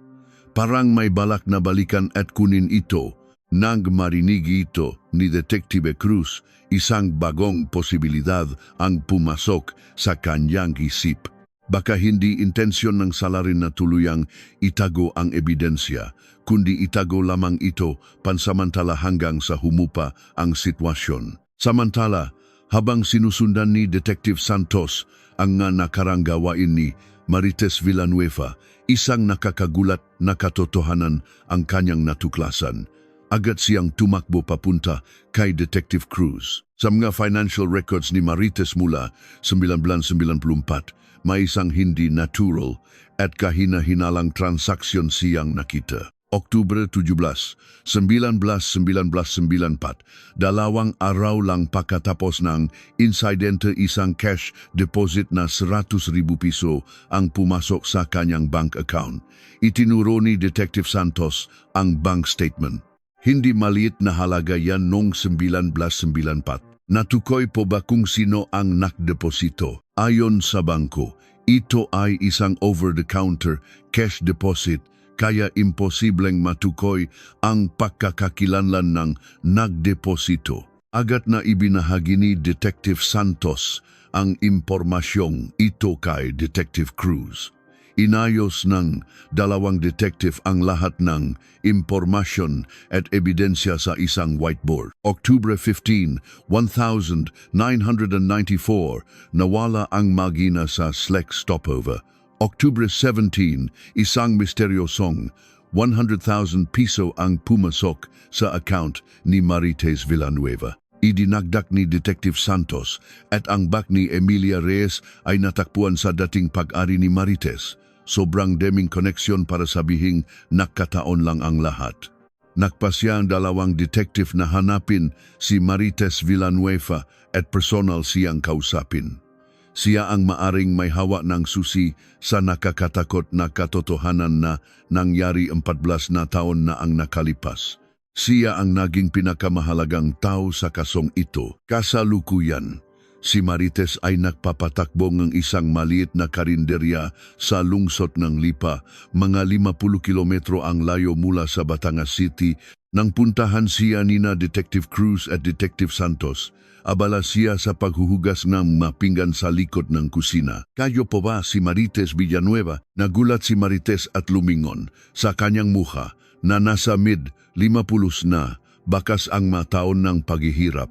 Parang may balak na balikan at kunin ito. Nang marinig ito ni Detective Cruz, isang bagong posibilidad ang pumasok sa kanyang isip. Baka hindi intensyon ng salarin na tuluyang itago ang ebidensya, kundi itago lamang ito pansamantala hanggang sa humupa ang sitwasyon. Samantala, habang sinusundan ni Detective Santos ang nga nakarang gawain ni Marites Villanueva, isang nakakagulat na katotohanan ang kanyang natuklasan. Agad siyang tumakbo papunta kay Detective Cruz. Sa mga financial records ni Marites mula 1994, may isang hindi natural at kahina-hinalang transaksyon siyang nakita. Oktubre 17, 1994, 2 araw lang pagkatapos ng insidente, isang cash deposit na 100,000 piso ang pumasok sa kanyang bank account. Itinuro ni Detective Santos ang bank statement. Hindi maliit na halaga yan noong 1994. Natukoy po ba kung sino ang nakdeposito? Ayon sa bangko, ito ay isang over-the-counter cash deposit, kaya imposibleng matukoy ang pagkakakilanlan ng nagdeposito. Agad na ibinahagi ni Detective Santos ang impormasyong ito kay Detective Cruz. Inayos ng dalawang detective ang lahat ng impormasyon at ebidensya sa isang whiteboard. October 15, 1994, nawala ang magina sa SLEC stopover. October 17, isang misteryosong 100,000 piso ang pumasok sa account ni Marites Villanueva. Idinagdak ni Detective Santos at ang bag ni Emilia Reyes ay natakpuan sa dating pag-ari ni Marites. Sobrang deming koneksyon para sabihing nakataon lang ang lahat. Nagpasya ang dalawang detective na hanapin si Marites Villanueva at personal siyang kausapin. Siya ang maaring may hawak ng susi sa nakakatakot na katotohanan na nangyari 14 na taon na ang nakalipas. Siya ang naging pinakamahalagang tao sa kasong ito. Kasalukuyan, si Marites ay nagpapatakbo ng isang maliit na karinderya sa lungsod ng Lipa, mga 50 kilometro ang layo mula sa Batangas City. Nang puntahan siya nina Detective Cruz at Detective Santos, abala siya sa paghuhugas ng mapinggan sa likod ng kusina. Kayo po ba si Marites Villanueva? Nagulat si Marites at lumingon sa kanyang mukha na nasa mid-50 na, bakas ang mataon ng paghihirap.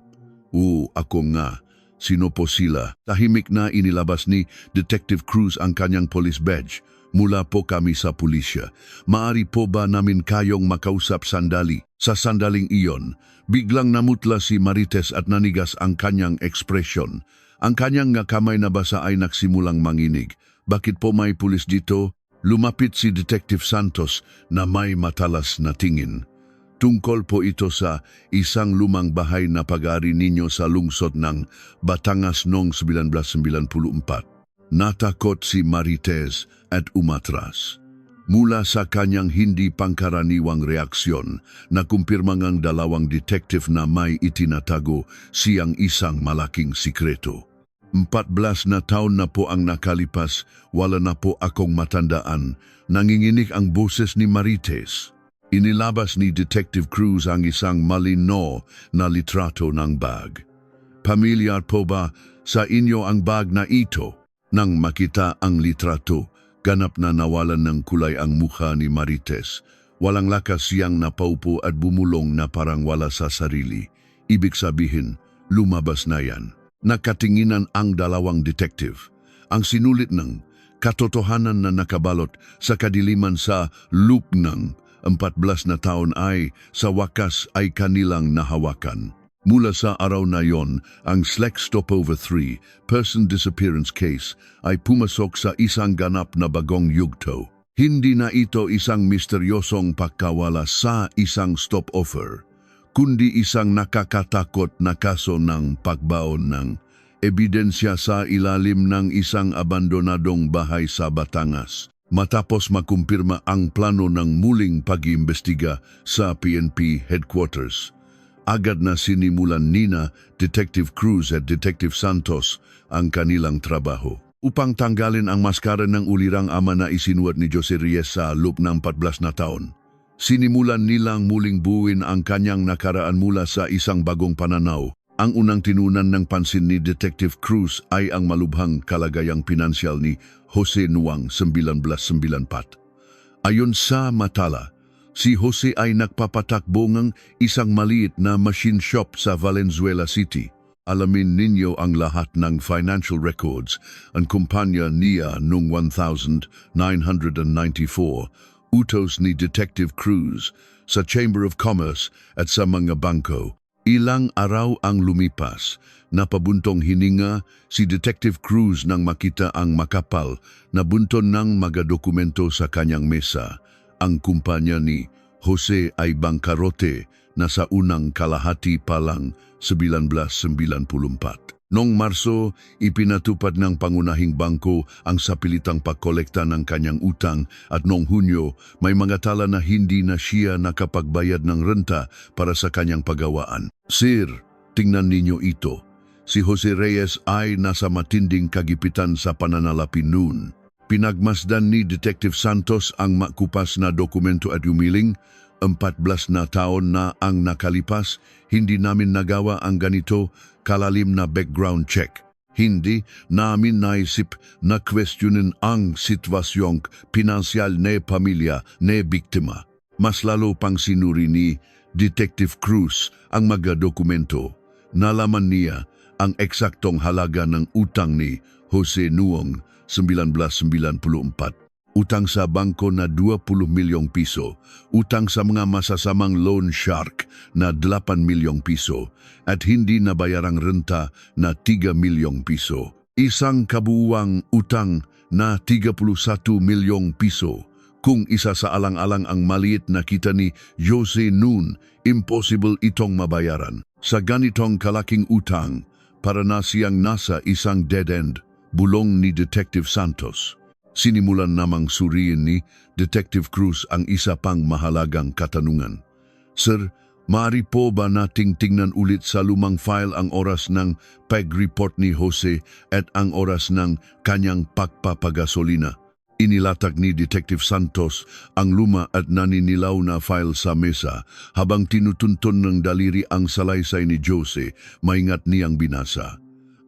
Ako nga. Sino po sila? Tahimik na inilabas ni Detective Cruz ang kanyang police badge. Mula po kami sa pulisya. Maari po ba namin kayong makausap sandali? Sa sandaling iyon, biglang namutla si Marites at nanigas ang kanyang ekspresyon. Ang kanyang kamay na basa ay nagsimulang manginig. Bakit po may pulis dito? Lumapit si Detective Santos na may matalas na tingin. Tungkol po ito sa isang lumang bahay na pag-ari ninyo sa lungsod ng Batangas noong 1994. Natakot si Marites at umatras. Mula sa kanyang hindi pangkaraniwang reaksyon, nakumpirma ng dalawang detective na may itinatago siyang isang malaking sikreto. 14 na taon na po ang nakalipas, wala na po akong matandaan. Nanginginig ang boses ni Marites. Inilabas ni Detective Cruz ang isang malino na litrato ng bag. Pamilyar po ba sa inyo ang bag na ito? Nang makita ang litrato, ganap na nawalan ng kulay ang mukha ni Marites. Walang lakas siyang napaupo at bumulong na parang wala sa sarili. Ibig sabihin, lumabas na yan. Nakatinginan ang dalawang detective. Ang sinulit ng katotohanan na nakabalot sa kadiliman sa loop ng 14 na taon ay sa wakas ay kanilang nahawakan. Mula sa araw na yon, ang SLEC Stopover 3 Person Disappearance Case ay pumasok sa isang ganap na bagong yugto. Hindi na ito isang misteryosong pagkawala sa isang stopover, kundi isang nakakatakot na kaso ng pagbaon ng ebidensya sa ilalim ng isang abandonadong bahay sa Batangas. Matapos makumpirma ang plano ng muling pag-iimbestiga sa PNP headquarters, agad na sinimulan nina Detective Cruz at Detective Santos ang kanilang trabaho. Upang tanggalin ang maskara ng ulirang ama na isinuwat ni Jose Reyes sa loob ng 14 na taon, sinimulan nilang muling buuin ang kanyang nakaraan mula sa isang bagong pananaw. Ang unang tinunan ng pansin ni Detective Cruz ay ang malubhang kalagayang pinansyal ni Jose noong 1994. Ayon sa matala, si Jose ay nagpapatakbo ng isang maliit na machine shop sa Valenzuela City. Alamin ninyo ang lahat ng financial records ang kumpanya niya noong 1994, utos ni Detective Cruz sa Chamber of Commerce at sa mga bangko. Ilang araw ang lumipas, napabuntong hininga si Detective Cruz nang makita ang makapal na bunton ng mga dokumento sa kanyang mesa. Ang kumpanya ni Jose ay bangkarote na sa unang kalahati pa lang 1994. Noong Marso, ipinatupad ng pangunahing bangko ang sapilitang pagkolekta ng kanyang utang at noong Hunyo, may mga tala na hindi na siya nakapagbayad ng renta para sa kanyang paggawaan. Sir, tingnan ninyo ito. Si Jose Reyes ay nasa matinding kagipitan sa pananalapi noon. Pinagmasdan ni Detective Santos ang makupas na dokumento at umiling, 14 na taon na ang nakalipas, hindi namin nagawa ang ganito kalalim na background check. Hindi namin naisip na questionin ang sitwasyong pinansyal ne pamilya ne biktima. Mas lalo pang sinuri ni Detective Cruz ang mga dokumento. Nalaman niya ang eksaktong halaga ng utang ni Jose noong 1994. Utang sa bangko na 20 milyong piso, utang sa mga masasamang loan shark na 8 milyong piso, at hindi nabayarang renta na 3 milyong piso. Isang kabuuang utang na 31 milyong piso. Kung isa sa alang-alang ang maliit na kita ni Jose noon, impossible itong mabayaran. Sa ganitong kalaking utang, para na siyang nasa isang dead end, bulong ni Detective Santos. Sinimulan namang suriin ni Detective Cruz ang isa pang mahalagang katanungan. Sir, Maaari po ba nating tingnan ulit sa lumang file ang oras ng pag-report ni Jose at ang oras ng kanyang pagpapagasolina? Inilatag ni Detective Santos ang luma at naninilaw na file sa mesa habang tinutunton ng daliri ang salaysay ni Jose, maingat niyang binasa.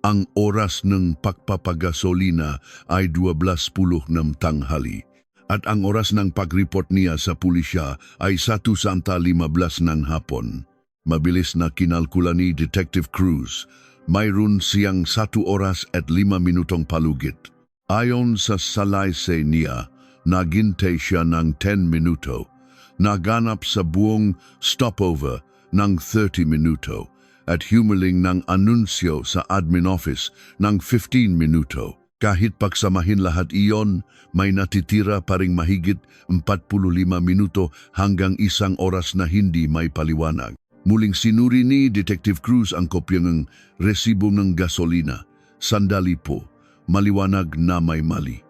Ang oras ng pagpapagasolina ay 12:10 ng tanghali at ang oras ng pag-report niya sa pulisya ay 1:15 ng hapon. Mabilis na kinalkula ni Detective Cruz, mayroon siyang 1 oras at 5 minutong palugit. Ayon sa salaysay niya, naghintay siya ng 10 minuto, naganap sa buong stopover ng 30 minuto at humiling ng anunsyo sa admin office ng 15 minuto. Kahit pagsamahin lahat iyon, may natitira pa ring mahigit 45 minuto hanggang 1 oras na hindi may paliwanag. Muling sinuri ni Detective Cruz ang kopya ng resibo ng gasolina. Sandali po, maliwanag na may mali.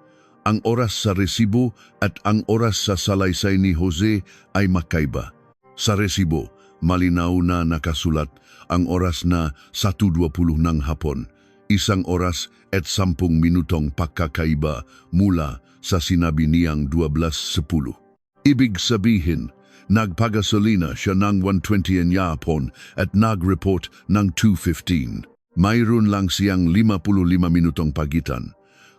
Ang oras sa resibo at ang oras sa salaysay ni Jose ay magkaiba. Sa resibo, malinaw na nakasulat ang oras na 1:20 ng hapon. 1 oras at 10 minutong pagkakaiba mula sa sinabi niyang 12:10. Ibig sabihin, nagpagasolina siya ng 1:20 ng hapon at nag-report ng 2:15. Mayroon lang siyang 55 minutong pagitan.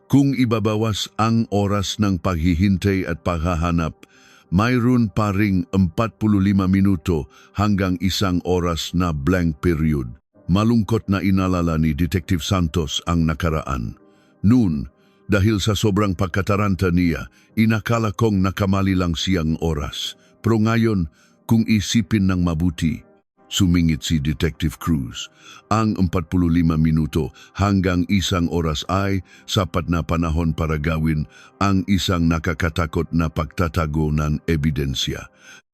Kung ibabawas ang oras ng paghihintay at paghahanap, mayroon pa ring 45 minuto hanggang 1 oras na blank period. Malungkot na inalala ni Detective Santos ang nakaraan. Noon, dahil sa sobrang pagkataranta niya, inakala kong nakamali lang siyang oras. Pero ngayon, kung isipin ng mabuti, sumingit si Detective Cruz, ang 45 minuto hanggang 1 oras ay sapat na panahon para gawin ang isang nakakatakot na pagtatago ng ebidensya.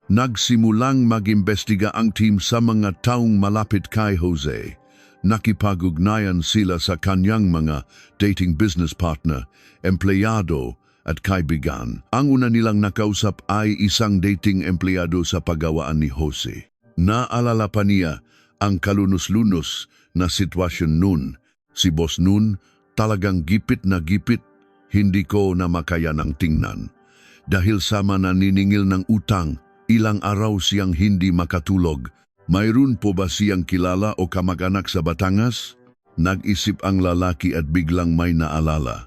Nagsimulang mag-imbestiga ang team sa mga taong malapit kay Jose. Nakipag-ugnayan sila sa kanyang mga dating business partner, empleyado at kaibigan. Ang una nilang nakausap ay isang dating empleyado sa pagawaan ni Jose. Naalala pa niya ang kalunos-lunos na sitwasyon nun. Si Boss nun talagang gipit na gipit, hindi ko na makaya ng tingnan. Dahil sama naniningil ng utang, ilang araw siyang hindi makatulog. Mayroon po ba siyang kilala o kamag-anak sa Batangas? Nag-isip ang lalaki at biglang may naalala.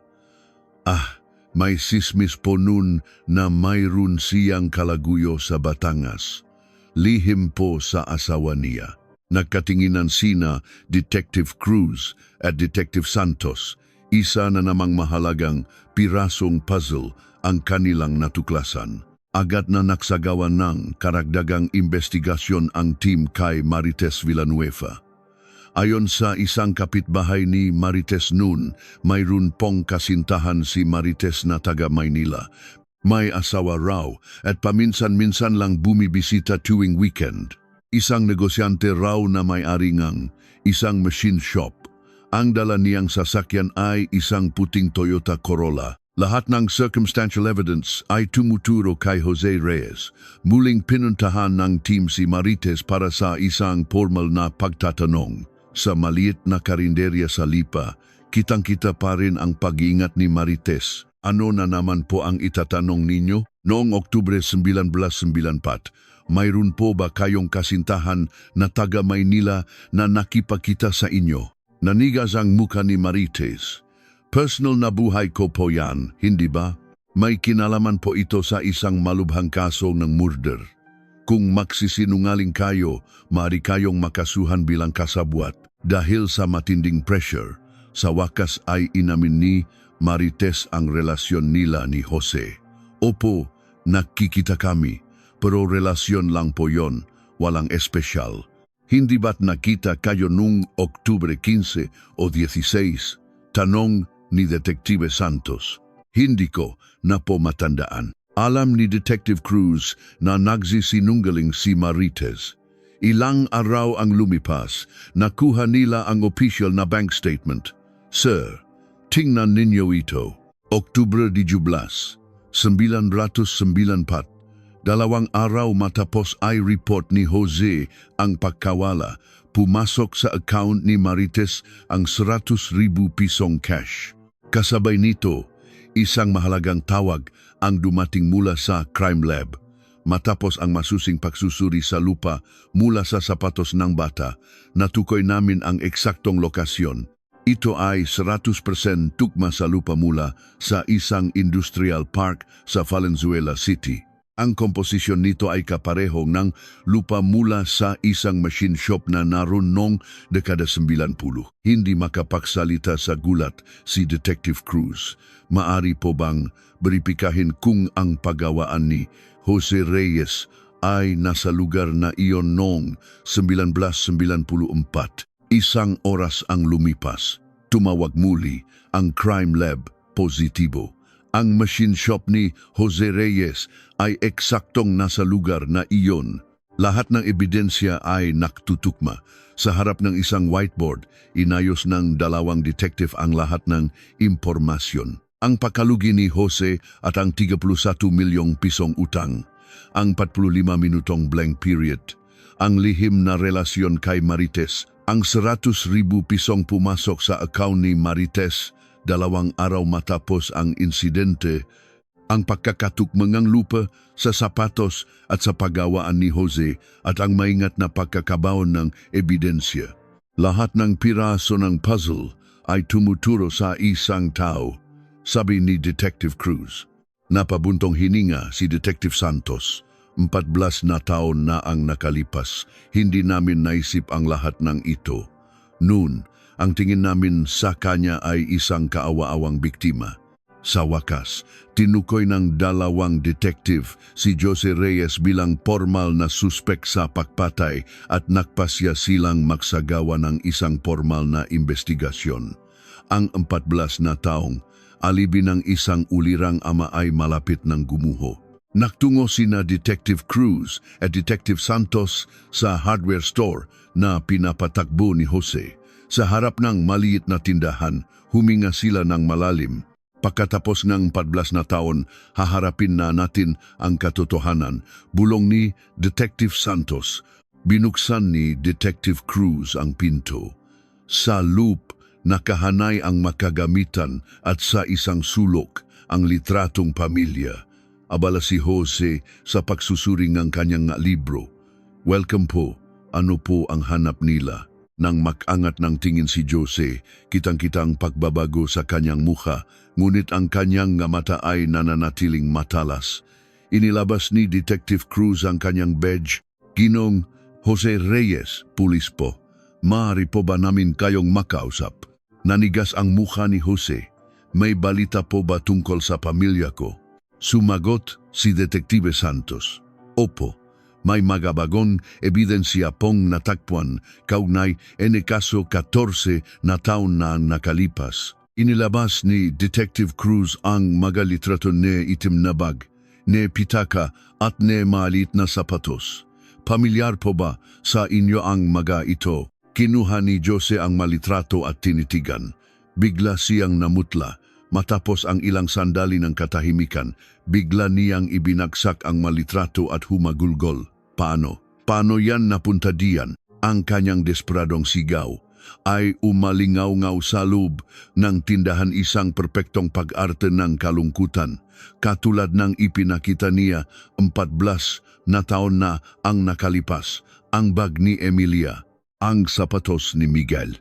May sismis po nun na mayroon siyang kalaguyo sa Batangas. Lihim po sa asawa niya. Nagkatinginan sina Detective Cruz at Detective Santos. Isa na namang mahalagang pirasong puzzle ang kanilang natuklasan. Agad na nagsagawa ng karagdagang investigasyon ang team kay Marites Villanueva. Ayon sa isang kapitbahay ni Marites noon, mayroon pong kasintahan si Marites na taga Maynila. May asawa raw at paminsan-minsan lang bumibisita tuwing weekend. Isang negosyante raw na may-ari ngang isang machine shop. Ang dala niyang sasakyan ay isang puting Toyota Corolla. Lahat ng circumstantial evidence ay tumuturo kay Jose Reyes. Muling pinuntahan ng team si Marites para sa isang formal na pagtatanong. Sa maliit na karinderya sa Lipa, kitang-kita pa rin ang pag-iingat ni Marites. Ano na naman po ang itatanong ninyo? Noong Oktubre 1994, mayroon po ba kayong kasintahan na taga Maynila na nakipakita sa inyo? Nanigas ang mukha ni Marites. Personal na buhay ko po yan, hindi ba? May kinalaman po ito sa isang malubhang kaso ng murder. Kung magsisinungaling kayo, maaari kayong makasuhan bilang kasabwat. Dahil sa matinding pressure, sa wakas ay inamin ni Marites ang relasyon nila ni Jose. Opo, nakikita kami, pero relasyon lang po yon, walang espesyal. Hindi ba't nakita kayo nung Oktubre 15 o 16? Tanong ni Detective Santos. Hindi ko na po matandaan. Alam ni Detective Cruz na nagsisinungaling si Marites. Ilang araw ang lumipas, nakuha nila ang official na bank statement. Sir, tingnan ninyo ito. Oktubre 17, 1994, 2 araw matapos ay report ni Jose ang pagkawala, pumasok sa account ni Marites ang 100,000 pisong cash. Kasabay nito, isang mahalagang tawag ang dumating mula sa crime lab. Matapos ang masusing pagsusuri sa lupa mula sa sapatos ng bata, natukoy namin ang eksaktong lokasyon. Ito ay 100% tugma sa lupa mula sa isang industrial park sa Valenzuela City. Ang komposisyon nito ay kapareho ng lupa mula sa isang machine shop na naroon noong dekada 90. Hindi makapagsalita sa gulat si Detective Cruz. Maari po bang beripikahin kung ang paggawaan ni Jose Reyes ay nasa lugar na iyon noong 1994? Isang oras ang lumipas. Tumawag muli ang crime lab positibo. Ang machine shop ni Jose Reyes ay eksaktong nasa lugar na iyon. Lahat ng ebidensya ay naktutukma. Sa harap ng isang whiteboard, inayos ng 2 detective ang lahat ng impormasyon. Ang pakalugi ni Jose at ang 31 milyong pisong utang. Ang 45 minutong blank period. Ang lihim na relasyon kay Marites. Ang 100,000 pisong pumasok sa account ni Marites 2 araw matapos ang insidente. Ang pagkakatukmangang lupa sa sapatos at sa paggawaan ni Jose at ang maingat na pagkakabaon ng ebidensya. Lahat ng piraso ng puzzle ay tumuturo sa isang tao, sabi ni Detective Cruz. Napabuntong hininga si Detective Santos. 14 na taon na ang nakalipas. Hindi namin naisip ang lahat ng ito. Noon, ang tingin namin sa kanya ay isang kaawa-awang biktima. Sa wakas, tinukoy ng 2 detective si Jose Reyes bilang formal na suspek sa pagpatay at nakpasya silang magsagawa ng isang formal na investigasyon. Ang 14 na taong alibi ng isang ulirang ama ay malapit ng gumuho. Naktungo sina Detective Cruz at Detective Santos sa hardware store na pinapatakbo ni Jose. Sa harap ng maliit na tindahan, huminga sila ng malalim. Pagkatapos ng 14 na taon, haharapin na natin ang katotohanan. Bulong ni Detective Santos. Binuksan ni Detective Cruz ang pinto. Sa loop, nakahanay ang makagamitan at sa isang sulok ang litratong pamilya. Abala si Jose sa pagsusuri ng kanyang libro. Welcome po, ano po ang hanap nila? Nang makangat ng tingin si Jose, kitang-kitang pagbabago sa kanyang mukha, ngunit ang kanyang mata ay nananatiling matalas. Inilabas ni Detective Cruz ang kanyang badge. Ginong Jose Reyes, pulis po. Maaari po ba namin kayong makausap? Nanigas ang mukha ni Jose. May balita po ba tungkol sa pamilya ko? Sumagot si Detective Santos. Opo, may magabagong ebidensya pong natakpuan kaugnay kaso 14 na taon na nakalipas. Inilabas ni Detective Cruz ang mga litrato ni itim na bag, ni pitaka at ni maliit na sapatos. Pamilyar po ba sa inyo ang mga ito? Kinuha ni Jose ang malitrato at tinitigan. Bigla siyang namutla. Matapos ang ilang sandali ng katahimikan, bigla niyang ibinagsak ang malitrato at humagulgol. Paano? Paano yan napunta diyan? Ang kanyang desperadong sigaw ay umalingaw-ngaw sa loob ng tindahan, isang perpektong pag-arte ng kalungkutan. Katulad ng ipinakita niya, 14 na taon na ang nakalipas. Ang bag ni Emilia, ang sapatos ni Miguel.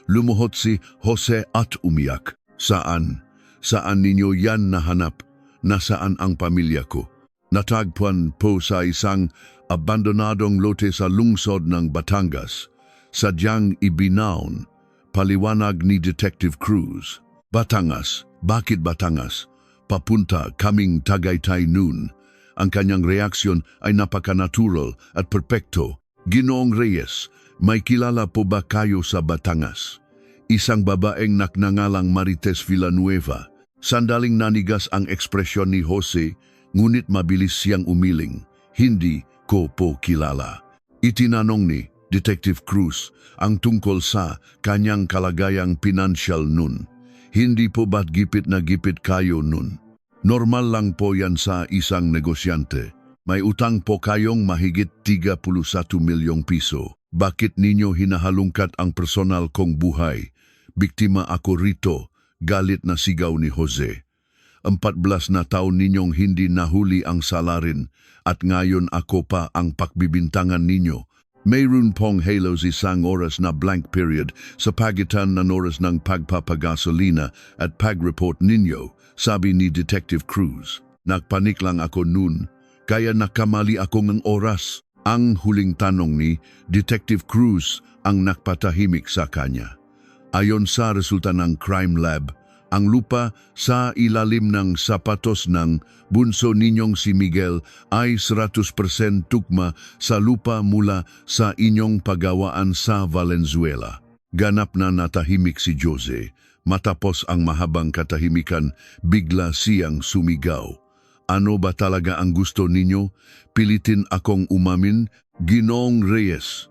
Lumuhod si Jose at umiyak. Saan? Saan ninyo yan nahanap? Nasaan ang pamilya ko? Natagpuan po sa isang abandonadong lote sa lungsod ng Batangas. Sadyang ibinaon, paliwanag ni Detective Cruz. Batangas? Bakit Batangas? Papunta kaming Tagaytay noon. Ang kanyang reaksyon ay napaka-natural at perpekto. Ginoong Reyes, may kilala po ba kayo sa Batangas? Isang babaeng naknangalang Marites Villanueva. Sandaling nanigas ang ekspresyon ni Jose, ngunit mabilis siyang umiling. Hindi ko po kilala. Itinanong ni Detective Cruz ang tungkol sa kanyang kalagayang pinansyal nun. Hindi po ba't gipit na gipit kayo nun? Normal lang po yan sa isang negosyante. May utang po kayong mahigit 31 milyong piso. Bakit ninyo hinahalungkat ang personal kong buhay? Biktima ako rito, galit na sigaw ni Jose. 14 na taon ninyong hindi nahuli ang salarin at ngayon ako pa ang pakbibintangan ninyo. Mayroon pong halos 1 oras na blank period sa pagitan ng oras ng pagpapagasolina at pag-report ninyo, sabi ni Detective Cruz. Nagpanik lang ako noon, kaya nakamali ako ng oras. Ang huling tanong ni Detective Cruz ang nakpatahimik sa kanya. Ayon sa resulta ng crime lab, ang lupa sa ilalim ng sapatos ng bunso ninyong si Miguel ay 100% tugma sa lupa mula sa inyong pagawaan sa Valenzuela. Ganap na natahimik si Jose. Matapos ang mahabang katahimikan, bigla siyang sumigaw. Ano ba talaga ang gusto ninyo? Pilitin akong umamin, Ginoong Reyes.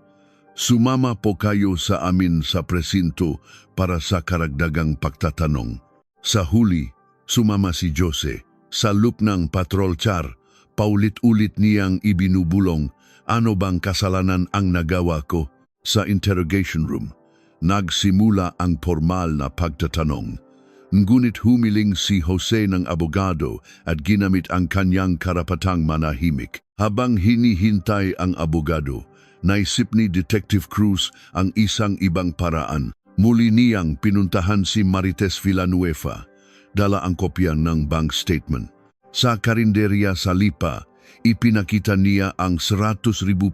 Sumama po kayo sa amin sa presinto para sa karagdagang pagtatanong. Sa huli, sumama si Jose. Sa loop ng patrol char, paulit-ulit niyang ibinubulong, ano bang kasalanan ang nagawa ko? Sa interrogation room, nagsimula ang formal na pagtatanong. Ngunit humiling si Jose ng abogado at ginamit ang kanyang karapatang manahimik. Habang hinihintay ang abogado, naisip ni Detective Cruz ang isang ibang paraan. Muli niyang pinuntahan si Marites Villanueva, dala ang kopya ng bank statement. Sa karinderya sa Lipa, ipinakita niya ang 100,000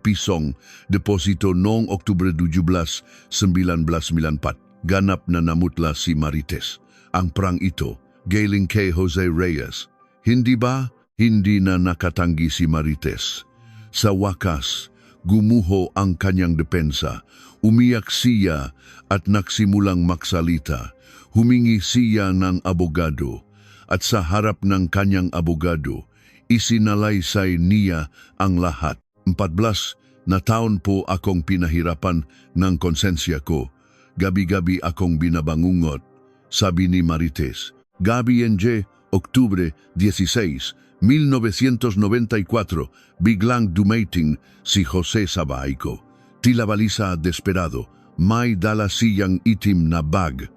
pisong deposito noong Oktubre 17, 1994. Ganap na namutla si Marites. Ang prang ito, galing kay Jose Reyes. Hindi ba? Hindi na nakatanggi si Marites. Sa wakas, gumuho ang kanyang depensa. Umiyak siya at nagsimulang maksalita. Humingi siya ng abogado at sa harap ng kanyang abogado, isinalaysay niya ang lahat. 14 na taon po akong pinahirapan ng konsensya ko. Gabi-gabi akong binabangungot, sabi ni Marites. Gabi NJ, Oktubre 16, 1994, biglang dumating si Jose sa bahay ko. Tila balisa desperado, may dala siyang itim na bag.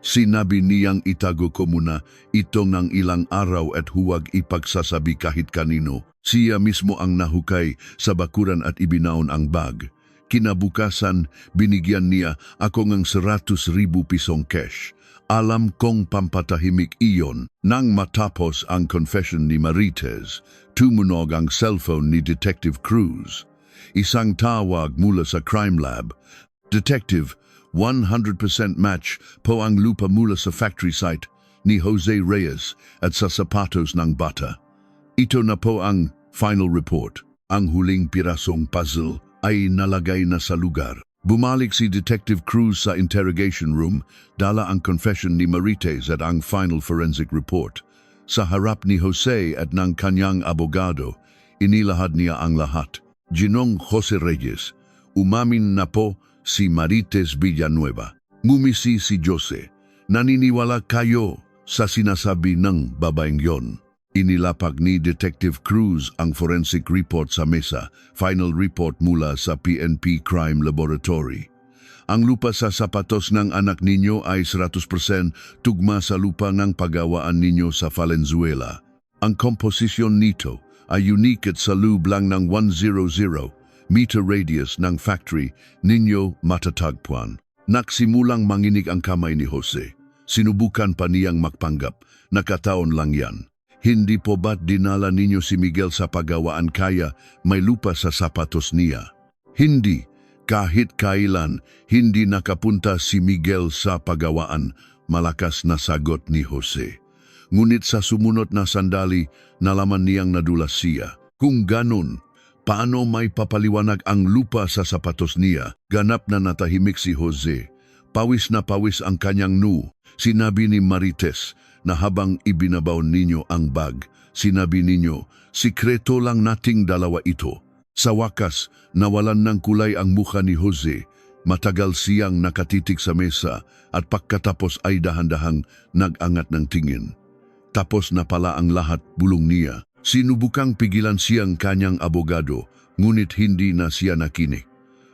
Sinabi niyang itago ko muna ito ng ilang araw at huwag ipagsasabi kahit kanino. Siya mismo ang nahukay sa bakuran at ibinaon ang bag. Kinabukasan, binigyan niya ako ng 100,000 pisong cash. Alam kong pampatahimik iyon. Nang matapos ang confession ni Marites, tumunog ang cellphone ni Detective Cruz. Isang tawag mula sa crime lab. Detective, 100% match po ang lupa mula sa factory site ni Jose Reyes at sa sapatos ng bata. Ito na po ang final report. Ang huling pirasong puzzle ay nalagay na sa lugar. Bumalik si Detective Cruz sa interrogation room, dala ang confession ni Marites at ang final forensic report. Sa harap ni Jose at ng kanyang abogado, inilahad niya ang lahat. Ginong Jose Reyes, umamin na po si Marites Villanueva. Ngumisi si Jose. Naniniwala kayo sa sinasabi ng babaeng yon. Inilapag ni Detective Cruz ang forensic report sa mesa, final report mula sa PNP Crime Laboratory. Ang lupa sa sapatos ng anak ninyo ay 100% tugma sa lupa ng pagawaan ninyo sa Valenzuela. Ang komposisyon nito ay unique at sa loob lang ng 100-meter radius ng factory ninyo matatagpuan. Nagsimulang manginig ang kamay ni Jose. Sinubukan pa niyang magpanggap, nakataon lang yan. Hindi po ba't dinala ninyo si Miguel sa pagawaan kaya may lupa sa sapatos niya? Hindi. Kahit kailan, hindi nakapunta si Miguel sa pagawaan, malakas na sagot ni Jose. Ngunit sa sumunod na sandali, nalaman niyang nadulas siya. Kung ganun, paano may papaliwanag ang lupa sa sapatos niya? Ganap na natahimik si Jose. Pawis na pawis ang kanyang noo. Sinabi ni Marites na habang ibinabaw ninyo ang bag, sinabi ninyo, sikreto lang nating dalawa ito. Sa wakas, nawalan ng kulay ang mukha ni Jose. Matagal siyang nakatitig sa mesa at pagkatapos ay dahan-dahang nag-angat ng tingin. Tapos na pala ang lahat, bulong niya. Sinubukang pigilan siyang kanyang abogado, ngunit hindi na siya nakinig.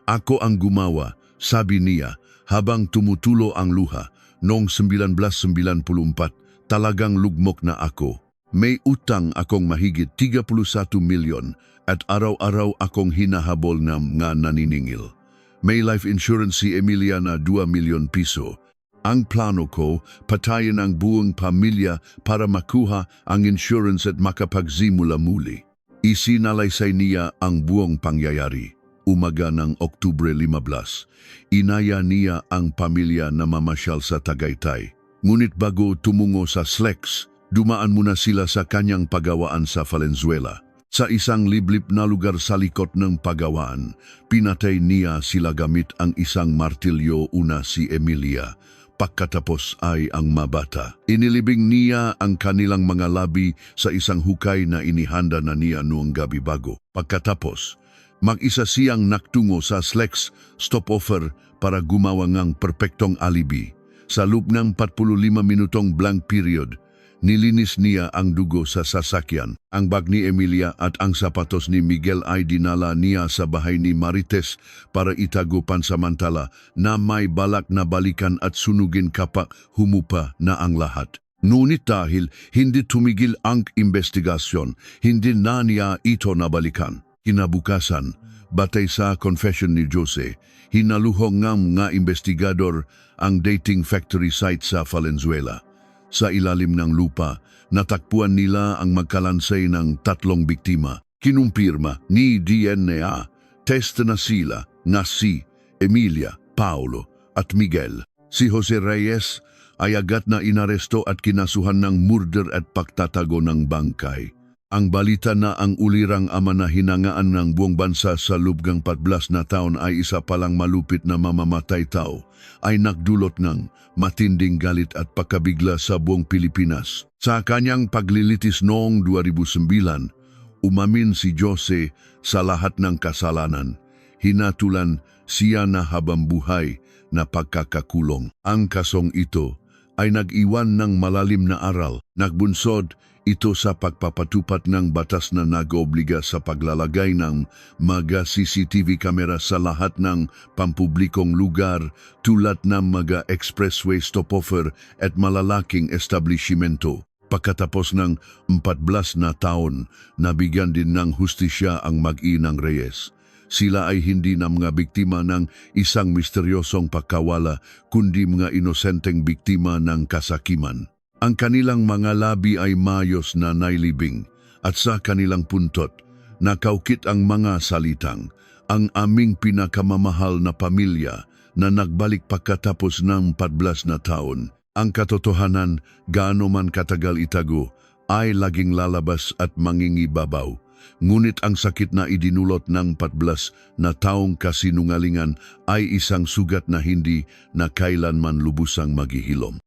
Ako ang gumawa, sabi niya, habang tumutulo ang luha. Noong 1994, talagang lugmok na ako. May utang akong mahigit 31 milyon at araw-araw akong hinahabol ng mga naniningil. May life insurance si Emilia na 2 milyon piso. Ang plano ko, patayin ang buong pamilya para makuha ang insurance at makapagsimula muli. Isinalaysay niya ang buong pangyayari. Umaga ng Oktubre 15, inaya niya ang pamilya na mamasyal sa Tagaytay. Ngunit bago tumungo sa SLEX, dumaan muna sila sa kanyang pagawaan sa Valenzuela. Sa isang liblib na lugar sa likod ng pagawaan, pinatay niya sila gamit ang isang martilyo. Una si Emilia, pagkatapos ay ang mabata. Inilibing niya ang kanilang mga labi sa isang hukay na inihanda na niya noong gabi bago. Pagkatapos, mag-isa siyang naktungo sa SLEX stopover para gumawa ng perpektong alibi. Sa loob ng 45 minutong blank period, nilinis niya ang dugo sa sasakyan. Ang bag ni Emilia at ang sapatos ni Miguel ay dinala niya sa bahay ni Marites para itago pansamantala na may balak na balikan at sunugin kapag humupa na ang lahat. Ngunit dahil hindi tumigil ang investigasyon, hindi na niya ito nabalikan. Kinabukasan, batay sa confession ni Jose, hinaluhong ng mga investigador ang dating factory site sa Valenzuela. Sa ilalim ng lupa, natakpuan nila ang magkalansay ng 3 biktima. Kinumpirma ni DNA test na sila na si Emilia, Paulo at Miguel. Si Jose Reyes ay agad na inaresto at kinasuhan ng murder at pagtatago ng bangkay. Ang balita na ang ulirang ama na hinangaan ng buong bansa sa loob ng 14 na taon ay isa palang malupit na mamamatay tao ay nagdulot ng matinding galit at pagkabigla sa buong Pilipinas. Sa kanyang paglilitis noong 2009, umamin si Jose sa lahat ng kasalanan. Hinatulan siya na habang buhay na pagkakakulong. Ang kasong ito ay nag-iwan ng malalim na aral. Nagbunsod ito sa pagpapatupad ng batas na nag-oobliga sa paglalagay ng mga CCTV kamera sa lahat ng pampublikong lugar tulad ng mga expressway stopover at malalaking establishmento. Pagkatapos ng 14 na taon, nabigyan din ng hustisya ang mag-inang Reyes. Sila ay hindi na mga biktima ng isang misteryosong pagkawala, kundi mga inosenteng biktima ng kasakiman. Ang kanilang mga labi ay mayos na nailibing at sa kanilang puntot, nakaukit ang mga salitang, ang aming pinakamamahal na pamilya na nagbalik pagkatapos ng 14 na taon. Ang katotohanan, gaano man katagal itago, ay laging lalabas at mangingibabaw. Ngunit ang sakit na idinulot ng 14 na taong kasinungalingan ay isang sugat na hindi na kailanman lubusang maghihilom.